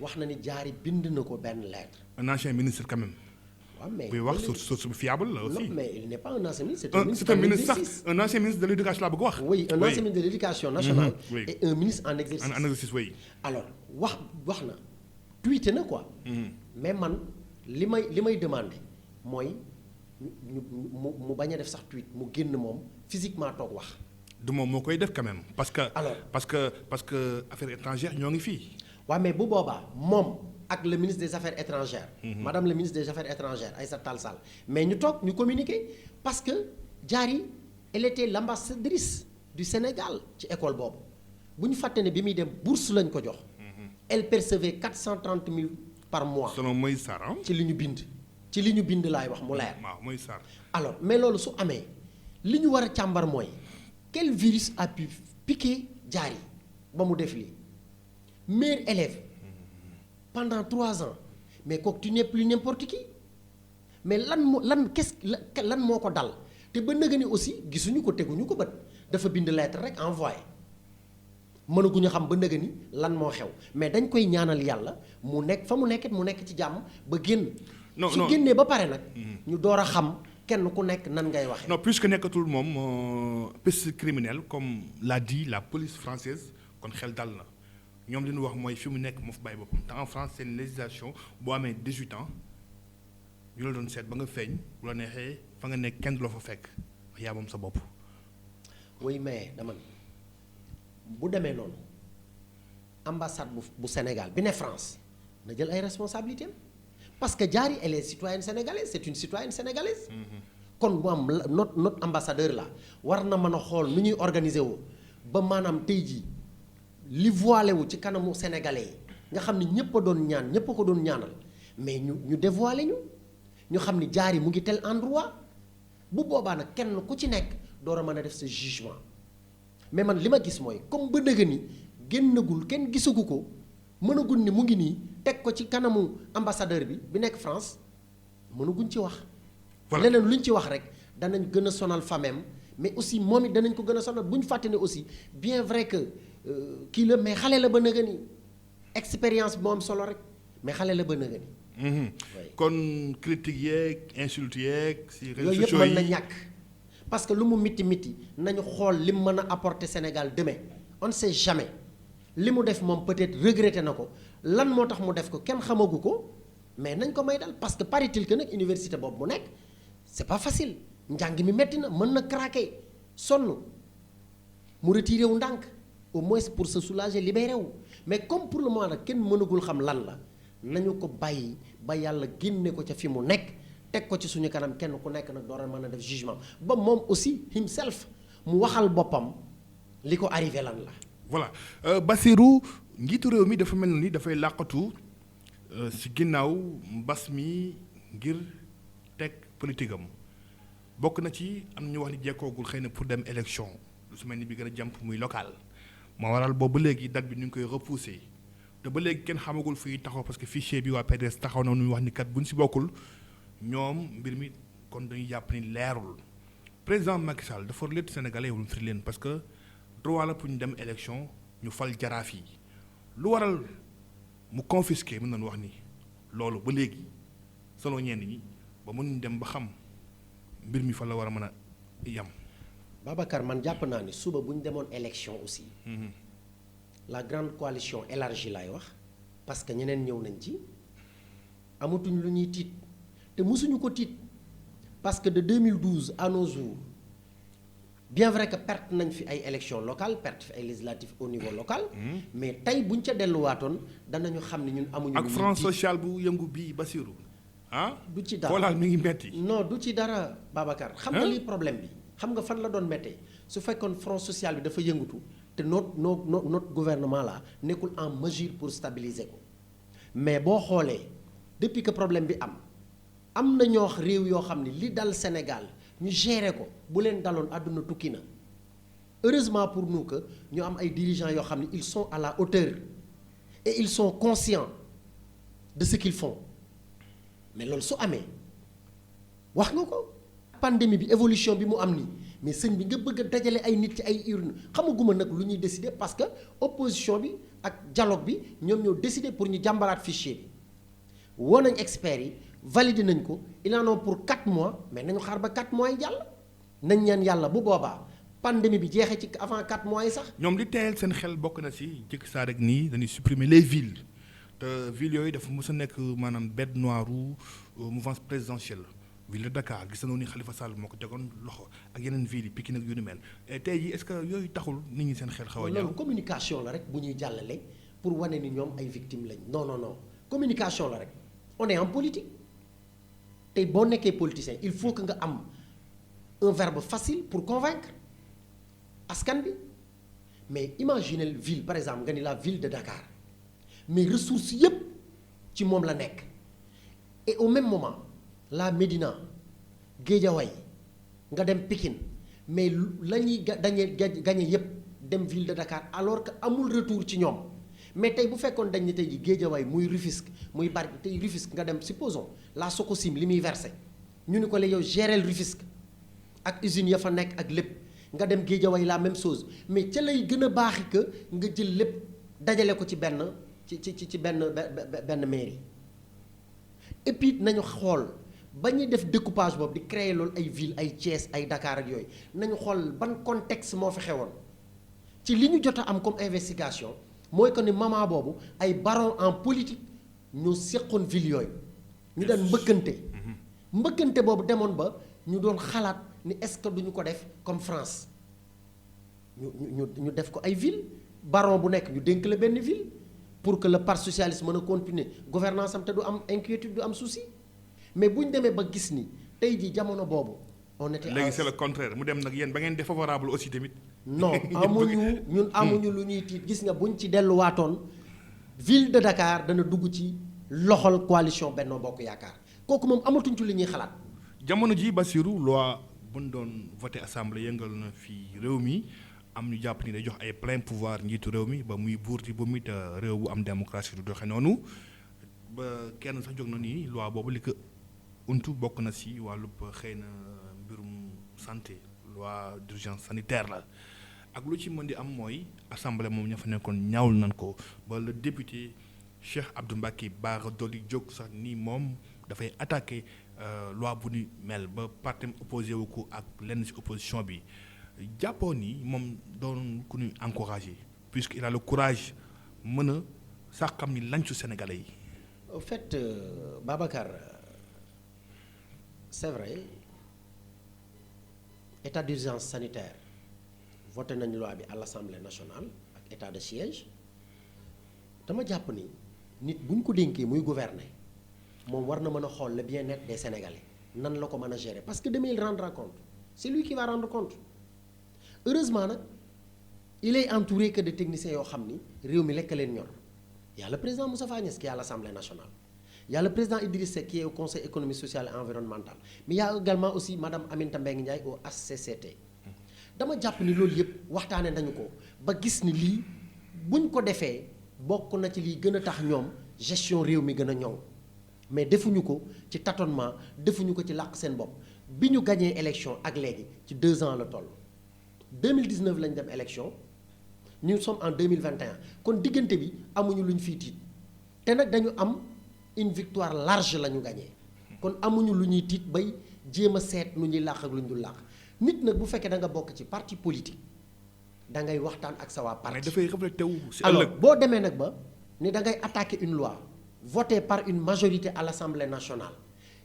[SPEAKER 2] wax na ni Diary bind na ko benn lettre.
[SPEAKER 1] un ancien ministre quand même.
[SPEAKER 2] mais
[SPEAKER 1] buy wax source bu fiable la aussi.
[SPEAKER 2] non mais il n'est pas un ancien ministre.
[SPEAKER 1] c'est un ministre sax un ancien ministre de l'éducation laa bëgg wax.
[SPEAKER 2] oui un ancien ministre de l'éducation nationale.
[SPEAKER 1] oui.
[SPEAKER 2] et un ministre en exercice.
[SPEAKER 1] en exercice oui.
[SPEAKER 2] alors wax na tweeté na quoi. mais man li may demandé mooy mu bañ a def sax tweet mu génn moom physiquement toog wax.
[SPEAKER 1] du moom moo koy def quand même. parce que
[SPEAKER 2] alors
[SPEAKER 1] parce que affaires étrangères ñoo ngi fii.
[SPEAKER 2] waaw mais bu boobaa moom. ak le ministre des affaires étrangères. madame le ministre des affaires étrangères Aïssata Tall Sall mais ñu toog ñu communiquer parce que Diary elle était l'ambassadrice du Sénégal ci école boobu bu ñu fàtte ne bi muy dem bourse lañ ko jox. elle percevait 430 000 par mois.
[SPEAKER 1] selon Moïse Sarr
[SPEAKER 2] ci li ñu bind laay wax mu leer.
[SPEAKER 1] waaw Moïse Sarr.
[SPEAKER 2] alors mais loolu su amee li ñu war a càmbar mooy quel virus a pu piquer Diary ba mu def lii meilleur élève. pendant 3 ans mais kooku tu n'es plus n'importe qui mais lan moo ko dal te ba nëgë ni aussi gisuñu ko teguñu ko bët dafa bind lettre rek envoyé mënaguñu xam ba nëgë ni lan moo xew mais dañ koy ñaanal yàlla mu nekk fa mu nekkit mu nekk ci jàmm ba génn. su génnee ba pare nag. ñu door a xam kenn ku nekk nan ngay waxee.
[SPEAKER 1] non puisque nekkatul moom piste criminelle comme l'a dit la police française kon xel dal na. ñoom li ñu wax mooy fi mu nekk moo fa bàyyi boppam te en France c'est une législation boo amee 18 ans ñu la doon seet ba nga feeñ bu la neexee fa nga nekk kenn du la fa fekk yaa moom sa bopp.
[SPEAKER 2] oui mais dama bu demee noonu ambassade bu Sénégal bi ne France na jël ay responsabilités parce que Diary elle est citoyenne sénégalaise c'est une citoyenne sénégalaise. kon mu am notre ambassadeur là war na mën a xool nu ñuy organiser woo ba maanaam tey jii. li voilé wu ci kanamu sénégalais yi nga xam ni ñëpp a doon ñaan ñëpp a ko doon ñaanal mais ñu dévoilé ñu xam ni Diary mu ngi tel endroit bu boobaa nag kenn ku ci nekk door a mën a def sa jugement mais man li ma gis mooy comme ba dëgg ni génnagul kenn gisagu ko mënagul ni mu ngi nii teg ko ci kanamu ambassadeur bi nekk France mënaguñ ci wax.
[SPEAKER 1] Voilà.
[SPEAKER 2] leneen lu ñu ci wax rek danañ gën a sonal famem mais aussi moom it danañ ko gën a sonal bu ñu fàtte ne aussi bien vrai que kii la mais xale la ba nëga ni expérience bi moo am solo rek mais xale la ba nëga ni
[SPEAKER 1] kon critique yeeg insulte yeeg si réseaux
[SPEAKER 2] yooyu yëpp
[SPEAKER 1] sociaux
[SPEAKER 2] mën na
[SPEAKER 1] yi
[SPEAKER 2] ñàkk parce que lu mu miti nañu xool li mu mën a apporter Sénégal demain on ne sait jamais li mu def moom peut-être regretté na ko lan moo tax mu def ko kenn xamagu ko mais nañ ko may dal parce que paraît-il que nag université boobu mu nekk c'est pas facile njàng mi metti na mën na craquer sonn mu retiré wu ndànk au moins pour se soulager libéré wu mais comme pour le moment nag kenn mënagul xam lan la nañu ko bàyyi ba yàlla génne ko ca fi mu nekk teg ko ci suñu kanam kenn ku nekk nag door a mën a def jugement ba moom aussi himself mu waxal boppam li ko arrivé lan la.
[SPEAKER 1] voilà Bassirou njiitu réew mi dafa mel ni dafay làqatu si ginnaaw mbas mi ngir teg politique am bokk na ci am ñu wax ni jekkoogul xëy na pour dem élection lu su mel ni bi gën a jàmp muy local moo waral boobu ba léegi date bi ñu ngi koy repousser te ba léegi kenn xamagul fii taxaw parce que fichier bi waa PDS taxaw na nu wax ni kat buñ si bokkul ñoom mbir mi kon dañuy jàpp ni leerul président Macky Sall dafa létt Sénégalais wul firi leen parce que droit la pour ñu dem élection ñu fal jaraaf yi lu waral mu confisqué mën nañu wax ni loolu ba léegi selon ñenn ñi ba mënuñ dem ba xam mbir mi fa la war a mën a yam.
[SPEAKER 2] Babacar man jàpp naa ni suba bu ñu demoon élection aussi. La grande coalition élargie laay wax parce que ñeneen ñëw nañ ci amatuñ lu ñuy tiit te mosuñu ko tiit parce que de 2012 à nos jours bien vrai que perte nañ fi ay élections locales perte fi ay législatives au niveau local. mais tey buñ ca delluwaatoon danañu xam ne ñun amuñu.
[SPEAKER 1] ak front social bu yëngu bii Bassirou ah.
[SPEAKER 2] du ci dara
[SPEAKER 1] xoolal mi ngi metti.
[SPEAKER 2] non du ci dara Babacar. xam nga lii problème bi xam nga fan la doon méttee su fekkoon front social bi dafa yëngatu te notre gouvernement là nekkul en mesure pour stabiliser ko mais boo xoolee depuis que problème bi am na ñoo réew yoo xam ne li dal Sénégal ñu gérer ko bu leen daloon àdduna tukki na heureusement pour nous que ñu am ay dirigeants yoo xam ne ils sont à la hauteur et ils sont conscients de ce qu'ils font mais loolu su amee wax nga ko pandémie bi évolution bi mu am nii mais sëñ bi nga bëgg a dajale ay nit ci ay urne xamaguma nag lu ñuy décider parce que opposition bi ak dialogue bi ñoom ñoo décider pour ñu jàmbaraat fichier bi woo nañ experts yi valider nañ ko il en a pour 4 mois mais nañu xaar ba 4 mois yi jàll nañ ñaan yàlla bu boobaa pandémie bi jeexee ci avant 4 mois yi sax.
[SPEAKER 1] ñoom li teyal seen xel bokk na si jëkk saa rek nii dañuy supprimer les villes te villes yooyu dafa mës a nekk maanaam bête noire mouvance présidentielle ville de Dakar gis nañu ni Khalifa Sall moo ko tegoon loxo ak yeneen villes yi Pikine ak yu ni mel tey jii est-ce que yooyu taxul nit ñi seen xel xaw a ñaaw.
[SPEAKER 2] loolu communication la rek bu ñuy jàllale pour wane ni ñoom ay victimes lañ non communication la rek on est en politique tey boo nekkee politicien il faut que nga am un verbe facile pour convaincre askan bi mais imaginez ville par exemple nga ni la ville de Dakar mais ressources yépp ci moom la nekk et au même moment la Médina Guédiawaye nga dem Pikine mais la ñuy gagné yépp dem ville de Dakar alors que amul retour ci ñoom mais tey bu fekkoon dañ ne tey ji Guédiawaye muy Rufisque muy bari tey Rufisque nga dem supposons la Sococim li muy versé ñu ni ko la yow gérer Rufisque ak usines ya fa nekk ak lépp nga dem Guédiawaye la même chose mais ca lay gën a baaxi que nga jël lépp dajale ko ci benn ci benn mairie et puis nañu xool ba ñuy def découpage boobu di créer loolu ay ville ay Thiès ay Dakar ak yooyu nañu xool ban contexte moo fi xewoon ci li ñu jot a am comme investigation mooy que ni moment boobu ay barons en politique ñoo seqoon ville yooyu ñu daan mbëkkante boobu demoon ba ñu doon xalaat ni est-ce que duñu ko def comme France ñu def ko ay ville baron bu nekk ñu dénk la benn ville pour que le parti socialiste mën a continuer gouvernance am te du am inquiétude du am souci mais bu ñu demee ba gis ni tey jii jamono boobu on était
[SPEAKER 1] léegi c'est le contraire mu dem nag yéen ba ngeen défavorable aussi tamit.
[SPEAKER 2] non amuñu lu ñuy tiit gis nga buñ ci delluwaatoon ville de Dakar dana dugg ci loxol coalition Benno Bokk Yaakaar kooku moom amatuñ ci li ñuy xalaat.
[SPEAKER 1] jamono ji Bassirou loi bu ñu doon voté assemblée yëngal na fii réew mi am ñu jàpp ni day jox ay plein pouvoir njiitu réew mi ba muy buur di ba muy réew bu am démocratie du doxe noonu ba kenn sax jóg na nii loi boobu li ko untu bokk na si wàllub xëy na mbirum santé loi d'urgence sanitaire la ak lu ci mën di am mooy assemblée moom ña fa nekkoon ñaawul nañ ko ba le député Cheikh Abdou Mbacké Bara Dolly jóg sax ni moom dafay attaqué loi bu ni mel ba parti opposé wu ko ak lenn ci opposition bi jàppoo ni moom doon ku ñuy encouragé puisqu'il a le courage mën a sax xam ni lancu sénégalais yi.
[SPEAKER 2] En fait Babacar c'est vrai état d'urgence sanitaire voté nañu loi bi à l'Assemblée nationale ak état de siège dama jàpp ni nit bu ñu ko dénkee muy gouverner moom war na mën a xool le bien-être des Sénégalais nan la ko mën a gérer parce que demain il rendra compte c'est lui qui va rendre compte heureusement nag il est entouré que de techniciens yoo xam ni réew mi lekk leen ñor y a le président Moustapha Niasse qui est à l'Assemblée nationale y a le président Idriss Seck qui est au Conseil économique social et environnemental mais y a également aussi madame Aminata Mbengue Ndiaye au HCCT dama jàpp ni loolu yëpp waxtaane nañu ko ba gis ni lii buñ ko defee bokk na ci lii gën a tax ñoom gestion réew mi gën a ñoŋ mais defuñu ko ci tâtonnement defuñu ko ci làq seen bopp bi ñu gañee élection ak léegi ci 2 ans la toll 2019 lañ dem élection nous sommes en 2021 kon diggante bi amuñu lu ñu fiy tiit te nag dañu am une victoire large la ñu gañee kon amuñu lu ñuy tiit bay jéem a seet nu ñuy làq ak lu ñu dul làq nit nag bu fekkee da nga bokk ci parti politique da ngay waxtaan ak sa waa parti.
[SPEAKER 1] mais dafay reflété wu si
[SPEAKER 2] alors
[SPEAKER 1] ëllëg.
[SPEAKER 2] boo demee nag ba ni da ngay attaquer une loi votée par une majorité à l'Assemblée nationale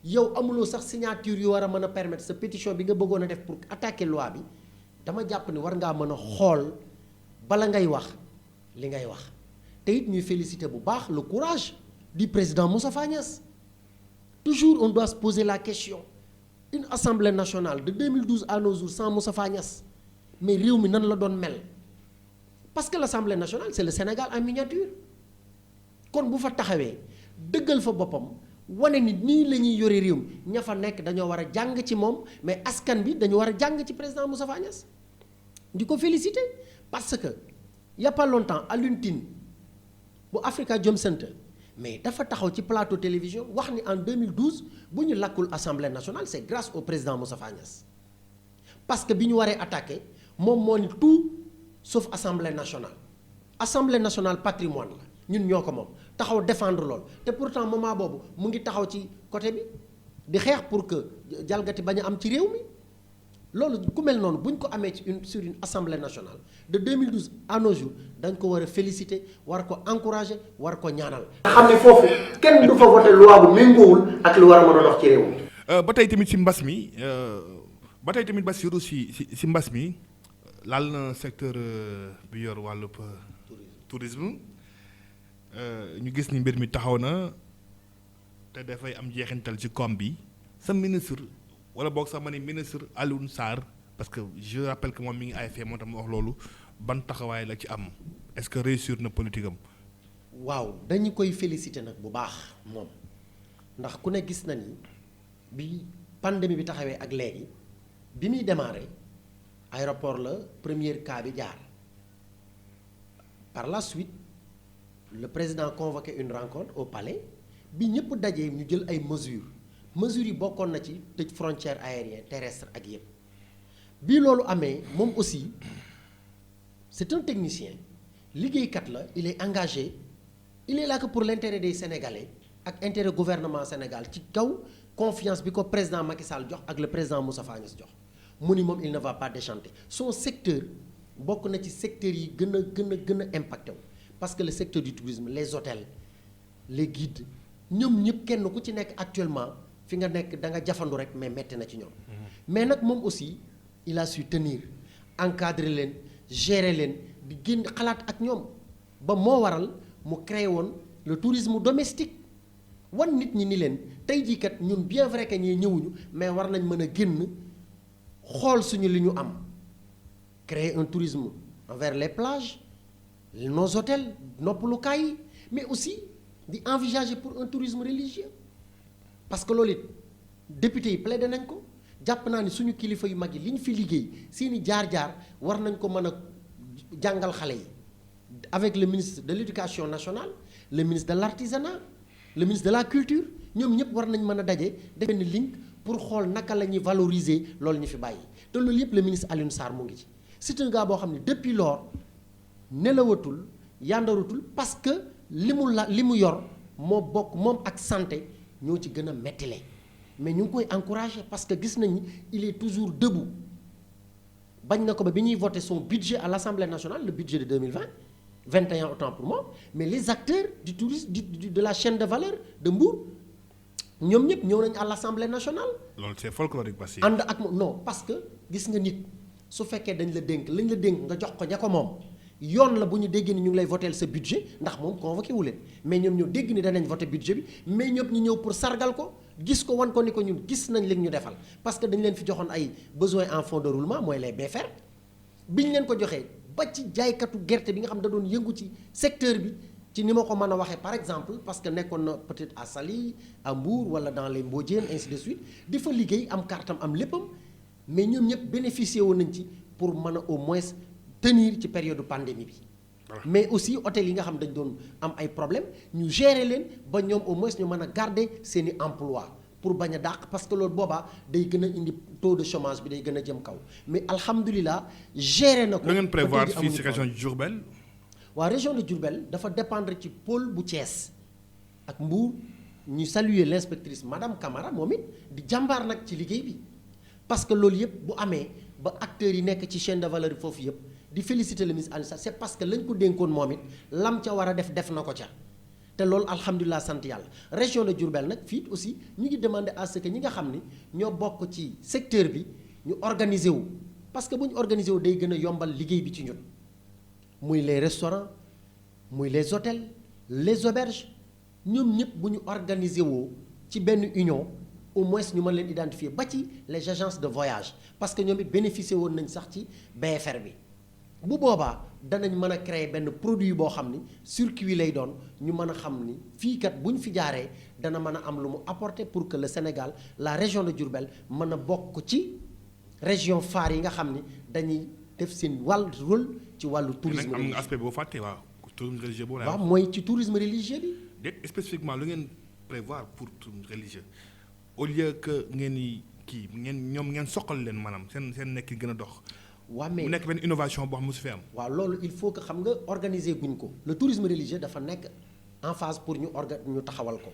[SPEAKER 2] yow amuloo sax signature yu war a mën a permettre sa pétition bi nga bëggoon a def pour attaquer loi bi dama jàpp ni war ngaa mën a xool bala ngay wax li ngay wax te it ñuy féliciter bu baax le courage du président Moustapha Niasse toujours on doit se poser la question une assemblée nationale de 2012 à nos jours sans Moustapha Niasse mais réew mi nan la doon mel parce que l'assemblée nationale c'est le Sénégal en miniature kon bu fa taxawee dëggal fa boppam wane ni nii la ñuy yore réew mi ña fa nekk dañoo war a jàng ci moom mais askan bi dañu war a jàng ci président Moustapha Niasse di ko féliciter parce que y a pas longtemps Alioune Tine bu Africa Jom Center mais dafa taxaw ci plateau télévision wax ni en 2012 bu ñu lakkul assemblée nationale c'est grâce au président Moustapha Niasse parce que bi ñu waree attaquer moom moo ni tout sauf assemblée nationale patrimoine la ñun ñoo ko moom taxaw défendre lool te pourtant moment boobu mu ngi taxaw ci côté bi di xeex pour que jalgati bañ a am ci réew mi loolu ku mel noonu bu ñu ko amee ci sur une assemblée nationale de 2012 à nos jours dañ ko war a féliciter war ko encourager war ko ñaanal. xam ne foofu kenn du fa voter loi bu méngoowul ak lu war a mën a dox ci réew mi.
[SPEAKER 1] ba tey tamit si mbas mi ba tey tamit Bassirou si mbas mi laal na secteur bi yor wàllub tourisme ñu gis ni mbir mi taxaw na te dafay am jeexintal ci koom bi sa ministre. wala boog sax ma ne ministre Alioune Sarr parce que je rappelle que moom mi ngi AFP moo tax ma wax loolu ban taxawaay la ci am est-ce que réussir na politique am.
[SPEAKER 2] waaw dañu koy féliciter nag bu baax moom ndax ku ne gis na ni bi pandémie bi taxawee ak léegi bi muy démarrer aéroport la premier cas bi jaar par la suite le président convoqué une rencontre au palais bi ñëpp dajee ñu jël ay mesures yi bokkoon na ci tëj frontière aérienne terrestre ak yëpp bii loolu amee moom aussi c'est un technicien liggéeykat la il est engagé il est là que pour l'intérêt des Sénégalais ak intérêt gouvernement Sénégal ci kaw confiance bi ko président Macky Sall jox ak le président Moustapha Niasse jox mu ni moom il ne va pas déchanter son secteur bokk na ci secteurs yi gën a impacté wu parce que le secteur du tourisme les hôtels les guides ñoom ñëpp kenn ku ci nekk actuellement fi nga nekk da nga jafandu rek mais metti na ci ñoom mais nag moom aussi il a su tenir encadrer leen gérer leen di génn xalaat ak ñoom ba moo waral mu créé woon le tourisme domestique wan nit ñi ni leen tey jii kat ñun bien vrai que ñii ñëwuñu mais war nañ mën a génn xool suñu li ñu am créer un tourisme envers les plages nos hôtels noppalukaay yi mais aussi di envisager pour un tourisme religieux parce que loolu it député yi plaidé nañ ko jàpp naa ni suñu kilifa yu mag yi li ñu fi liggéey seeni jaar-jaar war nañ ko mën a jàngal xale yi avec le ministre de l'éducation nationale le ministre de l'artisanat le ministre de la culture ñoom ñëpp war nañ mën a daje def benn link pour xool naka la ñuy valoriser loolu ñu fi bàyyi te loolu yëpp le ministre Alioune Sarr mu ngi ci. c'est un gars boo xam ne depuis lors nelawatul yandarutul parce que li mu yor moo bokk moom ak santé ñoo ci gën a mettile mais ñu ngi koy encourager parce que gis nañu il est toujours debout bañ na ko ba bi ñuy voter son budget à l'Assemblée nationale le budget de 2020 21 autant pour moi mais les acteurs du tourisme de la chaîne de valeur de Mbour ñoom ñëpp ñëw nañu à l'Assemblée nationale.
[SPEAKER 1] loolu c'est folklorique parce que.
[SPEAKER 2] ànd ak moom non parce que gis nga nit su fekkee dañ la dénk lañ la dénk nga jox ko ña ko moom yoon la bu ñu déggee ni ñu ngi lay voter sa budget ndax moom convoqué wu leen mais ñoom ñoo dégg ni danañ voter budget bi mais ñëpp ñu ñëw pour sargal ko gis ko wan ko ni ko ñun gis nañ li ñu defal parce que dañ leen fi joxoon ay besoins en fonds de roulement mooy les BFR bi ñu leen ko joxee ba ci jaaykatu gerte bi nga xam da doon yëngu ci secteur bi ci ni ma ko mën a waxee par exemple parce que nekkoon na peut-être à Saly à Mbour wala dans les Mbodiène ainsi de suite di fa liggéey am kartam am léppam mais ñoom ñëpp bénéficier woon nañ ci pour mën a au moins tenir ci période pandémie bi. mais aussi hôtel yi nga xam dañ doon am ay problèmes ñu gérer leen ba ñoom au moins ñu mën a garder seeni emploi pour bañ a dàq parce que loolu boobaa day gën a indi taux de chômage bi day gën a jëm kaw mais alhamdulilah gérer na ko.
[SPEAKER 1] la ngeen prévoir fii ci région de Diourbel.
[SPEAKER 2] waa région de Diourbel dafa dépendre ci pôle bu Thiès ak Mbour ñu saluer l'inspectrice madame Camara moom it di jàmbaar nag ci liggéey bi parce que loolu yëpp bu amee ba acteurs yi nekk ci chaîne de valeur yi foofu yëpp di féliciter le ministre Alioune Sarr c'est parce que lañ ko dénkoon moom it lam ca war a def na ko ca te loolu alhamdulilah sant yàlla région de Diourbel nag fii aussi ñu ngi demander à ce que ñi nga xam ni ñoo bokk ci secteur bi ñu organiser wu parce que bu ñu organiser wu day gën a yombal liggéey bi ci ñun muy les restaurants muy les hôtels les auberges ñoom ñëpp bu ñu organiser woo ci benn union au moins ñu mën leen identifier ba ci les agences de voyage parce que ñoom it bénéficier woon nañ sax ci BFR bi bu boobaa danañ mën a créer benn produit boo xam ni circuit lay doon ñu mën a xam ni fii kat bu ñu fi jaaree dana mën a am lu mu apporter pour que le Sénégal la région de Diourbel mën a bokk ci région phare yi nga xam ni dañuy def seen wàllu rôle ci wàllu tourisme
[SPEAKER 1] am nga aspect boo fàtte waaw tourisme religieux boo
[SPEAKER 2] waaw mooy ci tourisme religieux bi.
[SPEAKER 1] déet spécifiquement lu ngeen prévoir pour tourisme religieux au lieu que ngeen ni kii ñoom ngeen soqal leen maanaam seen nekk gën a dox.
[SPEAKER 2] waaw mais
[SPEAKER 1] mu nekk benn innovation boo xam ne su fi am.
[SPEAKER 2] waaw loolu il faut que xam nga organiser guñ ko le tourisme religieux dafa nekk en phase pour ñu taxawal ko.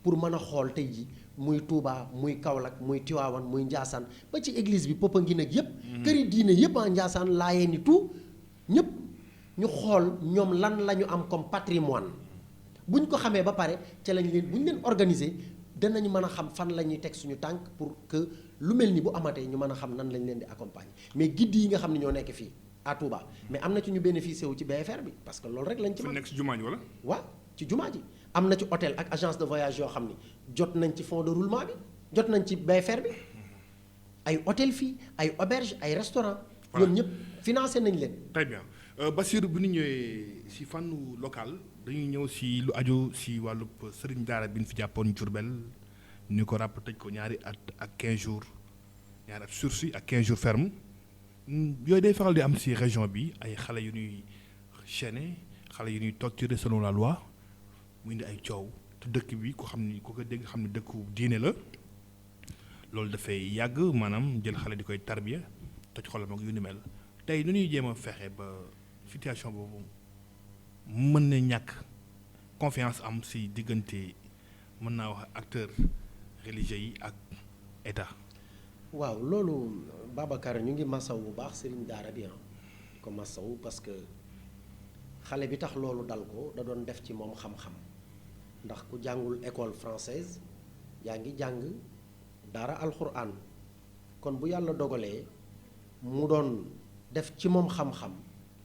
[SPEAKER 2] pour mën a xool tey ji muy Touba muy Kaolack muy Tivaouane muy Ndiassane ba ci église bi Popenguine ak yëpp. këri diine yëpp a Ndiassane Laayeen ni tout ñëpp ñu xool ñoom lan la ñu am comme patrimoine buñ ko xamee ba pare ca lañ leen bu ñu leen organiser danañu mën a xam fan la ñuy teg suñu tànk pour que lu mel ni bu amatee ñu mën a xam nan lañ leen di accompagner mais guide yi nga xam ne ñoo nekk fii à Touba mais am na ci ñu bénéficier wu ci BFR bi parce que loolu rek lañ ci mën.
[SPEAKER 1] nekk ci jumaa ji wala.
[SPEAKER 2] waaw ci jumaa ji am na ci hôtel ak agence de voyage yoo xam ni jot nañ ci fonds de roulement bi jot nañ ci BFR bi ay hôtel fii ay auberge ay restaurant ñoom ñëpp financé nañ leen.
[SPEAKER 1] très bien Bassirou bu ñu ñëwee si fànnu local dañuy ñëw si lu aju si wàllub sëriñ daara bi ñu fi jàppoon Diourbel ñu ko ràpp tëj ko ñaari at ak 15 jours ñaari at sursis ak 15 jours ferme yooyu day faral di am si région bi ay xale yu ñuy chaîné xale yu ñuy torturer selon la loi mu indi ay coow te dëkk bi ku xam ni ku ko dégg xam ni dëkku diine la loolu dafay yàgg maanaam jël xale di koy tarbiya toj xolam ak yu ni mel tey nu ñuy jéem a fexe ba situation boobu mën na ñàkk confiance am si diggante mën naa wax acteurs religieux yi ak état.
[SPEAKER 2] waaw loolu Babacar ñu ngi masaw bu baax sëriñ daara bi ko masaw parce que xale bi tax loolu dal ko da doon def ci moom xam-xam ndax ku jàngul école française yaa ngi jàng daara alxuraan kon bu yàlla dogalee mu doon def ci moom xam-xam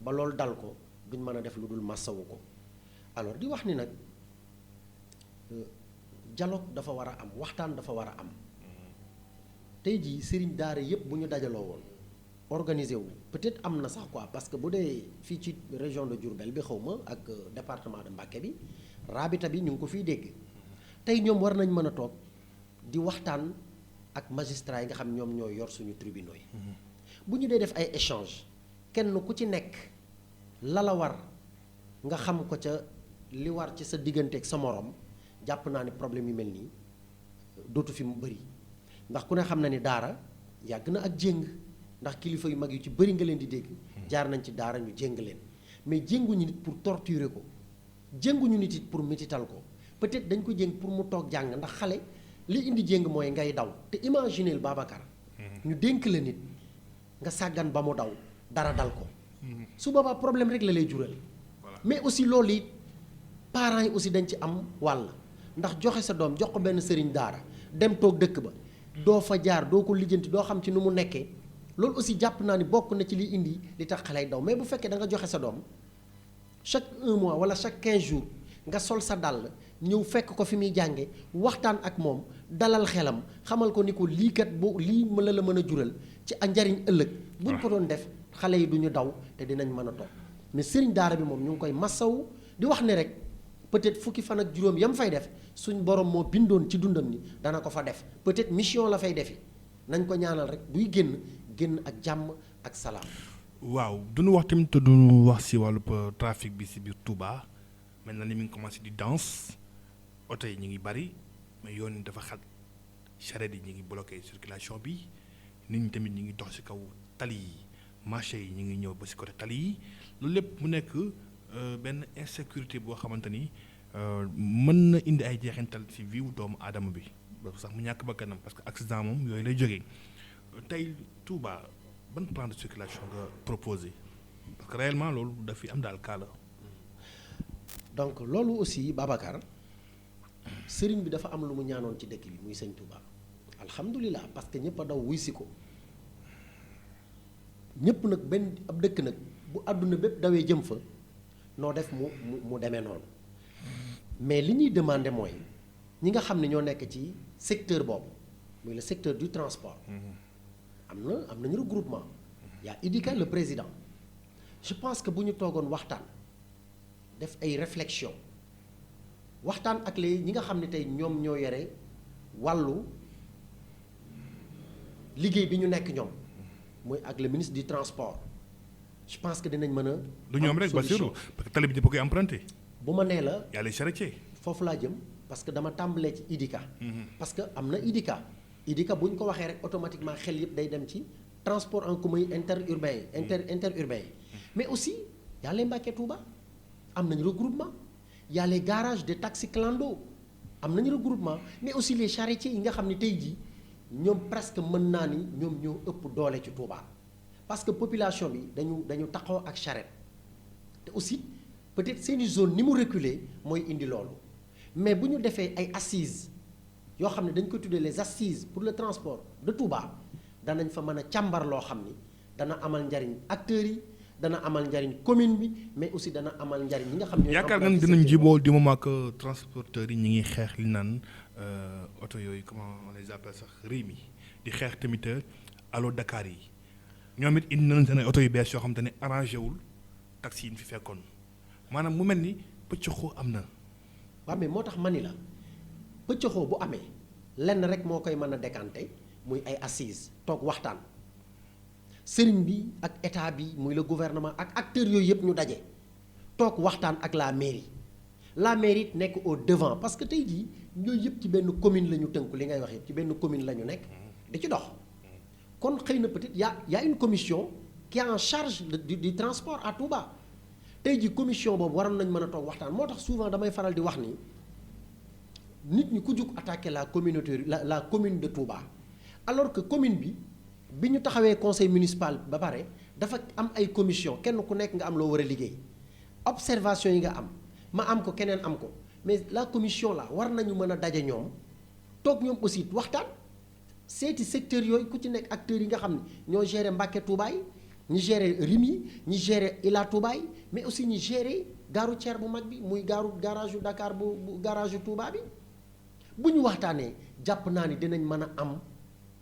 [SPEAKER 2] ba loolu dal ko duñ mën a def lu dul masawu ko alors di wax ni nag dialogue dafa war a am waxtaan dafa war a am tey jii sëriñ daara yépp bu ñu dajaloo woon organisé wu peut-être am na sax quoi parce que bu dee fii ci région de Diourbel bi xawma ak département de Mbacké bi rabita bi ñu ngi ko fiy dégg tey ñoom war nañ mën a toog di waxtaan ak magistrats yi nga xam ñoom ñooy yor suñu tribunaux yi bu ñu dee def ay échange kenn ku ci nekk la war nga xam ko ca li war ci sa diggante ak sa morom jàpp naa ni problème yu mel nii dootu fi mu bëri ndax ku ne xam na ni daara yàgg na ak jéng ndax kilifa yu mag yu ci bëri nga leen di dégg jaar nañ ci daara ñu jéng leen mais jénguñu nit pour torturer ko jénguñu nit it pour métital ko peut-être dañ ko jéng pour mu toog jàng ndax xale li indi jéng mooy ngay daw te imagineel Babacar ñu dénk la nit nga sàggan ba mu daw dara dal ko su boobaa problème rek la lay jural mais aussi loolu it parents yi aussi dañ ci am wàll ndax joxe sa doom jox ko benn sëriñ daara dem toog dëkk ba doo fa jaar doo ko lijjanti doo xam ci nu mu nekkee loolu aussi jàpp naa ni bokk na ci liy indi li tax xale yi daw mais bu fekkee da nga joxe sa doom chaque 1 mois wala chaque 15 jours nga sol sa dàll ñëw fekk ko fi muy jànge waxtaan ak moom dalal xelam xamal ko ni ko lii kat boo lii mën la mën a jural ci a njariñ ëllëg buñ ko doon def xale yi duñu daw te dinañ mën a toog mais sëriñ daara bi moom ñu ngi koy massawu di wax ne rek peut-être fukki fan ak juróom yam fay def suñ borom moo bindoon ci dundam ni dana ko fa def peut-être mission la fay defi nañ ko ñaanal rek buy génn ak jàmm ak salaam.
[SPEAKER 1] waaw duñu wax tamit te duñu wax si wàllu trafic bi si biir Touba mel na ni mi ngi commencé di danse oto yi ñu ngi bari mais yoon yi dafa xat charrette yi ñu ngi bloqué circulation bi nit ñi tamit ñu ngi dox si kaw tali yi marché yi ñu ngi ñëw ba si côté tali yi loolu lépp mu nekk benn insécurité boo xamante ni mën na indi ay jeexintal si viwu doomu aadama bi ba sax mu ñàkk bakkanam parce que accident moom yooyu lay jógee tey Touba ban plan de circulation nga proposé parce que réellement loolu daf fi am daal cas la.
[SPEAKER 2] donc loolu aussi Babacar sëriñ bi dafa am lu mu ñaanoon ci dëkk bi muy sëñ Touba alhamdulilah parce que ñëpp a daw wuy si ko ñëpp nag benn ab dëkk nag bu àdduna bépp dawee jëm fa noo def mu demee noonu mais li ñuy demander mooy ñi nga xam ne ñoo nekk ci secteur boobu muy le secteur du transport am nañu regroupement yaa Idika le président je pense que bu ñu toogoon waxtaan def ay réflexion waxtaan ak les ñi nga xam ne tey ñoom ñoo yore wàllu liggéey bi ñu nekk ñoom mooy ak le ministre du transport je pense que dinañ mën a.
[SPEAKER 1] du ñoom rek Bassirou parce que tali bi ñëpp koy emprunté.
[SPEAKER 2] bu ma nee la.
[SPEAKER 1] y a les charretiers.
[SPEAKER 2] foofu laa jëm parce que dama tàmbalee ci Idika. parce que am na Idika. Idika bu ñu ko waxee rek automatiquement xel yëpp day dem ci transport en commun yi interurbain yi interurbain yi mais aussi y a les Mbacké Touba am nañu regroupement y a les garages de taxi clando am nañu regroupement mais aussi les charretiers yi nga xam ne tey jii ñoom presque mën naa ni ñoom ñoo ëpp doole ci Touba parce que population bi dañu taxaw ak charrette te aussi peut-être seeni zone ni mu reculer mooy indi loolu mais bu ñu defee ay assises yoo xam ne dañ ko tuddee les assises pour le transport de Touba danañ fa mën a càmbar loo xam ni dana amal njariñ acteurs yi dana amal njariñ commune bi mais aussi dana amal njariñ ñi nga xam ne.
[SPEAKER 1] yaakaar nga ni dinañ jiboo du moment que transporteurs yi ñi ngi xeex li naan oto yooyu comment on les appelle sax réew mi di xeex tamit allo Dakar yi ñoom it indi nañ seen ay oto yu bees yoo xam te ne arrangé wul taxi yi ñu fi fekkoon maanaam mu mel ni pëccëxoo am na.
[SPEAKER 2] waaw mais moo tax ma ni la pëccëxoo bu amee lenn rek moo koy mën a décanter muy ay assises toog waxtaan sëriñ bi ak état bi muy le gouvernement ak acteurs yooyu yëpp ñu daje toog waxtaan ak la mairie it nekk au devant parce que tey jii yooyu yëpp ci benn commune la ñu tënku li ngay wax yëpp ci benn commune la ñu nekk di ci dox kon xëy na peut-être y a une commission qui est en charge du transport à Touba tey jii commission boobu waroon nañ mën a toog waxtaan moo tax souvent damay faral di wax ni nit ñi ku jug attaquer la communauté la commune de Touba alors que commune bi ñu taxawee conseil municipal ba pare dafa am ay commission kenn ku nekk nga am loo war a liggéey observation yi nga am ma am ko keneen am ko mais la commission là war nañu mën a daje ñoom toog ñoom aussi waxtaan seeti secteur yooyu ku ci nekk acteurs yi nga xam ne ñoo gérer Mbacké Touba yi ñi gérer Rimi ñi gérer Ila Touba yi mais aussi ñi gérer gare routière bu mag bi muy garage yu Dakar bu garage yu Touba bi bu ñu waxtaanee jàpp naa ni dinañ mën a am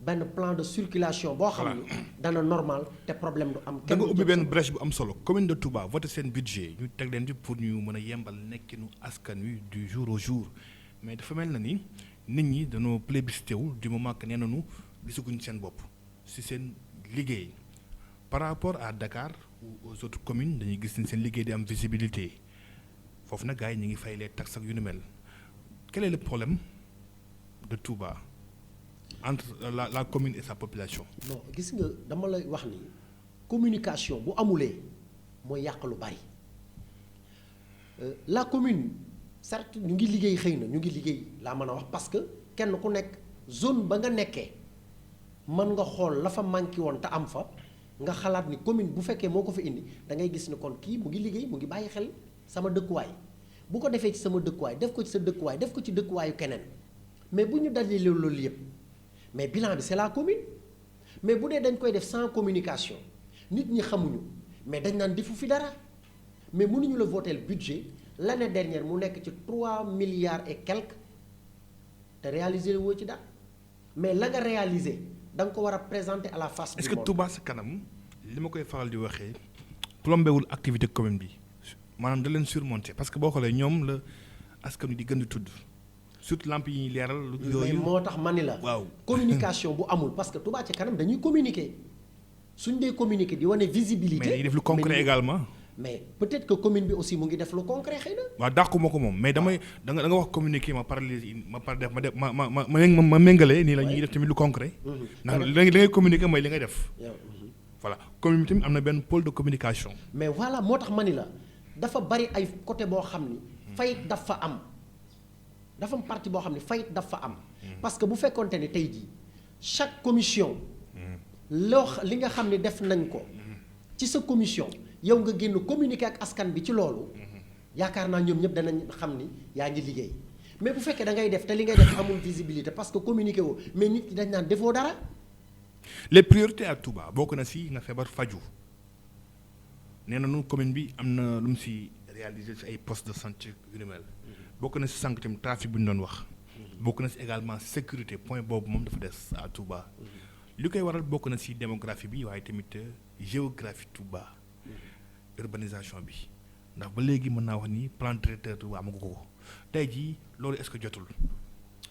[SPEAKER 2] benn plan de circulation boo xam ni dana normal te problème du am.
[SPEAKER 1] da nga ubbi benn brèche bu am solo commune de Touba voté seen budget ñu teg leen ci pour ñu mën a yembal nekkinu askan wi du jour au jour mais dafa mel na ni nit ñi dañoo plébiscité wu du moment que nee nañu gisaguñ seen bopp si seen liggéey par rapport à Dakar ou aux autres communes dañuy gis ni seen liggéey di am visibilité foofu nag gars yi ñu ngi fay les taxes ak yu ni mel quel est le problème de Touba entre la commune et sa population.
[SPEAKER 2] non gis nga dama lay wax ni communication bu amulee mooy yàq lu bari la commune certes ñu ngi liggéey xëy na ñu ngi liggéey laa mën a wax parce que kenn ku nekk zone ba nga nekkee mën nga xool la fa manqué woon te am fa nga xalaat ni commune bu fekkee moo ko fa indi da ngay gis ni kon kii mu ngi liggéey mu ngi bàyyi xel sama dëkkuwaay bu ko defee ci sama dëkkuwaay def ko ci sa dëkkuwaay def ko ci dëkkuwaayu keneen mais bu ñu dajalee loolu yëpp mais bilan bi c'est la commune mais bu dee dañ koy def sans communication nit ñi xamuñu mais dañ naan defu fi dara mais mënuñu la voter le budget l'année dernière mu nekk ci 3 milliards et quelques te réaliser woo ci dara mais la nga réaliser da nga ko war a présenter à la face du monde.
[SPEAKER 1] Est-ce que Touba Ca Kanam li ma koy faral di waxee plombéwul activité commune bi maanaam da leen surmonter parce que boo xoolee ñoom la askan wi di gën di tudd surtout lamp yi ñuy leeral. yooyu
[SPEAKER 2] mais moo tax ma ni la.
[SPEAKER 1] waaw
[SPEAKER 2] communication bu amul parce que Touba Ca Kanam dañuy communiquer suñ dee communiquer di wane visibilité.
[SPEAKER 1] mais dañuy def lu concret également.
[SPEAKER 2] mais peut-être que commune bi aussi mu ngi def lu concret xëy na.
[SPEAKER 1] waaw dàquma ko moom mais damay da nga wax communiquer ma méngale nii la ñuy def tamit lu concret. ndax li ngay communiquer mooy li ngay def. voilà commune bi tamit am na benn pôle de communication.
[SPEAKER 2] mais voilà moo tax ma ni la dafa bari ay côté boo xam ni fayit dafa am dafa am partie boo xam ni fayit dafa am. parce que bu fekkonte ni tey jii chaque commission. li nga xam ni def nañ ko. ci sa commission. yow nga génn communiquer ak askan bi ci loolu yaakaar naa ñoom ñëpp danañ xam ni yaa ngi liggéey mais bu fekkee da ngay def te li ngay def amul visibilité parce que communiquer woo mais nit ñi dañ naan defoo dara.
[SPEAKER 1] les priorités à Touba bokk na si nga feebar faju nee nañu commune bi am na lu mu si réaliser si ay postes de santé yu ni mel bokk na si sànq tamit trafic bi ñu doon wax bokk na si également sécurité point boobu moom dafa des à Touba li koy waral bokk na si démographie bi waaye tamit géographie Touba. urbanisation bi ndax ba léegi mën naa wax ni plan directeur Touba amagu ko tey jii loolu est-ce que jotul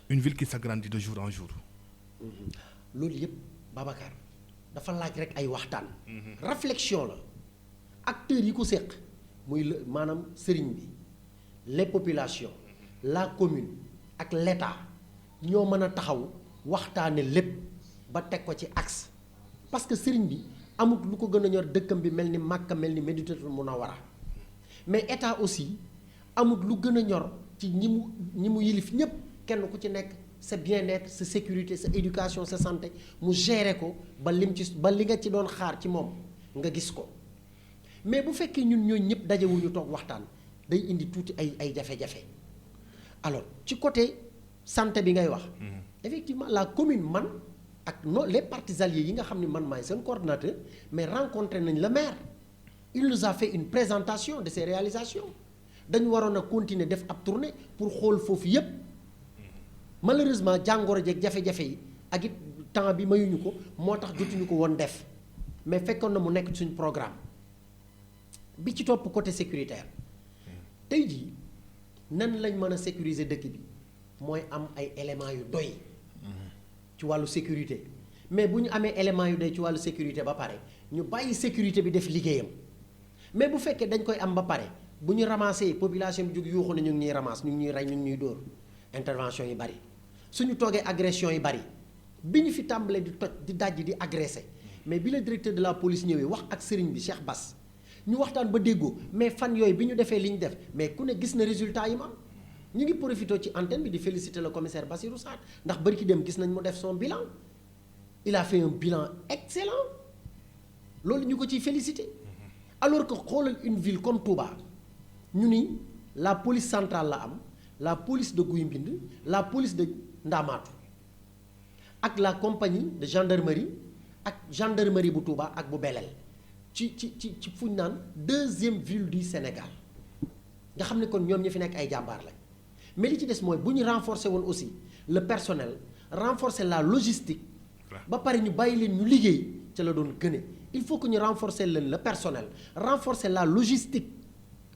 [SPEAKER 1] une ville qui s'agrandit de jour en jour.
[SPEAKER 2] loolu yëpp Babacar dafa laaj rek ay waxtaan. réflexion la acteurs yi ko séq muy maanaam sëriñ bi les populations la commune ak l'État ñoo mën a taxaw waxtaane lépp ba teg ko ci axe parce que sëriñ bi. amut lu ko gën a ñor dëkkam bi mel ni Makka mel ni Médinatul Munawwara mais état aussi amut lu gën a ñor ci ñi mu yilif ñépp kenn ku ci nekk sa bien-être sa sécurité sa éducation sa santé mu gérer ko ba li nga ci doon xaar ci moom nga gis ko mais bu fekkee ñun ñooñu ñëpp dajewuñu toog waxtaan day indi tuuti ay jafe-jafe alors ci côté santé bi ngay wax effectivement la commune man ak les partis alliés yi nga xam ne man maay seen coordonnateur mais rencontré nañ le maire il nous a fait une présentation de ses réalisations dañu waroon a continuer def ab tournée pour xool foofu yépp malheureusement jàngoro jeeg jafe-jafe yi ak it temps bi mayuñu ko moo tax jotuñu ko woon def mais fekkoon na mu nekk suñ programme bi ci topp côté sécuritaire tey jii nan lañ mën a sécuriser dëkk bi mooy am ay éléments yu doy ci wàllu sécurité mais bu ñu amee éléments yu doy ci wàllu sécurité ba pare ñu bàyyi sécurité bi def liggéeyam mais bu fekkee dañ koy am ba pare bu ñu ramassé population bi jóg yuuxu ne ñu ngi ñuy ramasse ñu ngi ñuy rey ñu ngi ñuy dóor intervention yi bari suñu toogee agression yi bari bi ñu fi tàmbalee di toj di dajj di agressé mais bi le directeur de la police ñëwee wax ak sëriñ bi Cheikh Bass ñu waxtaan ba déggoo mais fan yooyu bi ñu defee li ñu def mais ku ne gis na résultat yi ma am ñu ngi profité ci antenne bi di féliciter le commissaire Bassirou Sarr ndax bari ki dem gis nañ mu def son bilan il a fait un bilan excellent loolu ñu ko ciy féliciter alors que xoolal une ville comme Touba ñu ni la police centrale la am la police de Guy Mbind la police de Ndamatou ak la compagnie de gendarmerie ak gendarmerie bu Touba ak bu Belel ci fu ñu naan deuxième ville du Sénégal nga xam ne kon ñoom ñi fi nekk ay jàmbaar lañ mais li ci des mooy bu ñu renforcer woon aussi le personnel renforcer la logistique ba pare ñu bàyyi leen ñu liggéey ca la doon gëne il faut que ñu renforcer leen le personnel renforcer la logistique.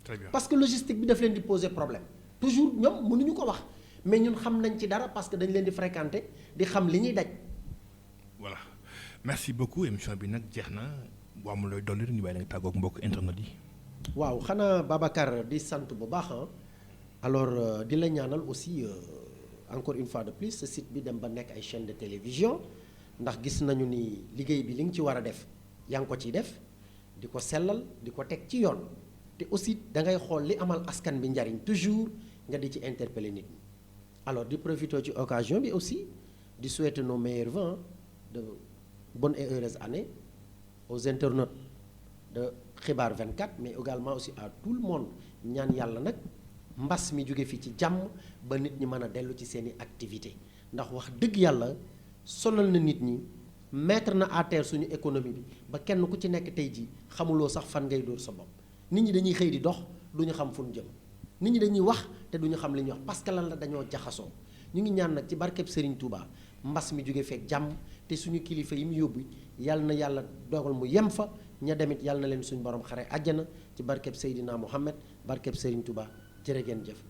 [SPEAKER 1] Très bien.
[SPEAKER 2] Parce que logistique bi daf leen di poser problème toujours ñoom mënuñu ko wax mais ñun xam nañ ci dara parce que dañ leen di fréquenter di xam li ñuy daj.
[SPEAKER 1] voilà merci beaucoup émission bi nag jeex na bu amul looy dolli ñu bàyyi la nga tàggoog mbokk internet yi.
[SPEAKER 2] waaw xanaa Babacar di sant bu baax alors di la ñaanal aussi encore une fois de plus ce site bi dem ba nekk ay chaîne de télévision ndax gis nañu ni liggéey bi li nga ci war a def yaa ngi ko ciy def di ko sellal di ko teg ci yoon te aussi da ngay xool li amal askan bi njariñ toujours nga di ci interpeller nit ñi alors di profiter ci occasion bi aussi di souhaiter nos meilleurs vœux de bonne et heureuse année aux internautes de Xibaar 24 mais également aussi à tout le monde ñaan yàlla nag mbas mi jóge fii ci jàmm ba nit ñi mën a dellu ci seeni activité ndax wax dëgg yàlla sonal na nit ñi mettre na à terre suñu économie bi ba kenn ku ci nekk tey jii xamuloo sax fan ngay dóor sa bopp nit ñi dañuy xëy di dox du ñu xam fu ñu jëm nit ñi dañuy wax te du ñu xam li ñuy wax parce que lan la dañoo jaxasoo ñu ngi ñaan nag ci barkeb Serigne Touba mbas mi jóge feek jàmm te suñu kilifa yi mu yóbbu yàlla na yàlla dogal mu yem fa ña demit yàlla na leen suñu borom xare àjjana ci barkeb Seydina Mohamed barkeb Serigne Touba jërë ngeen jëf.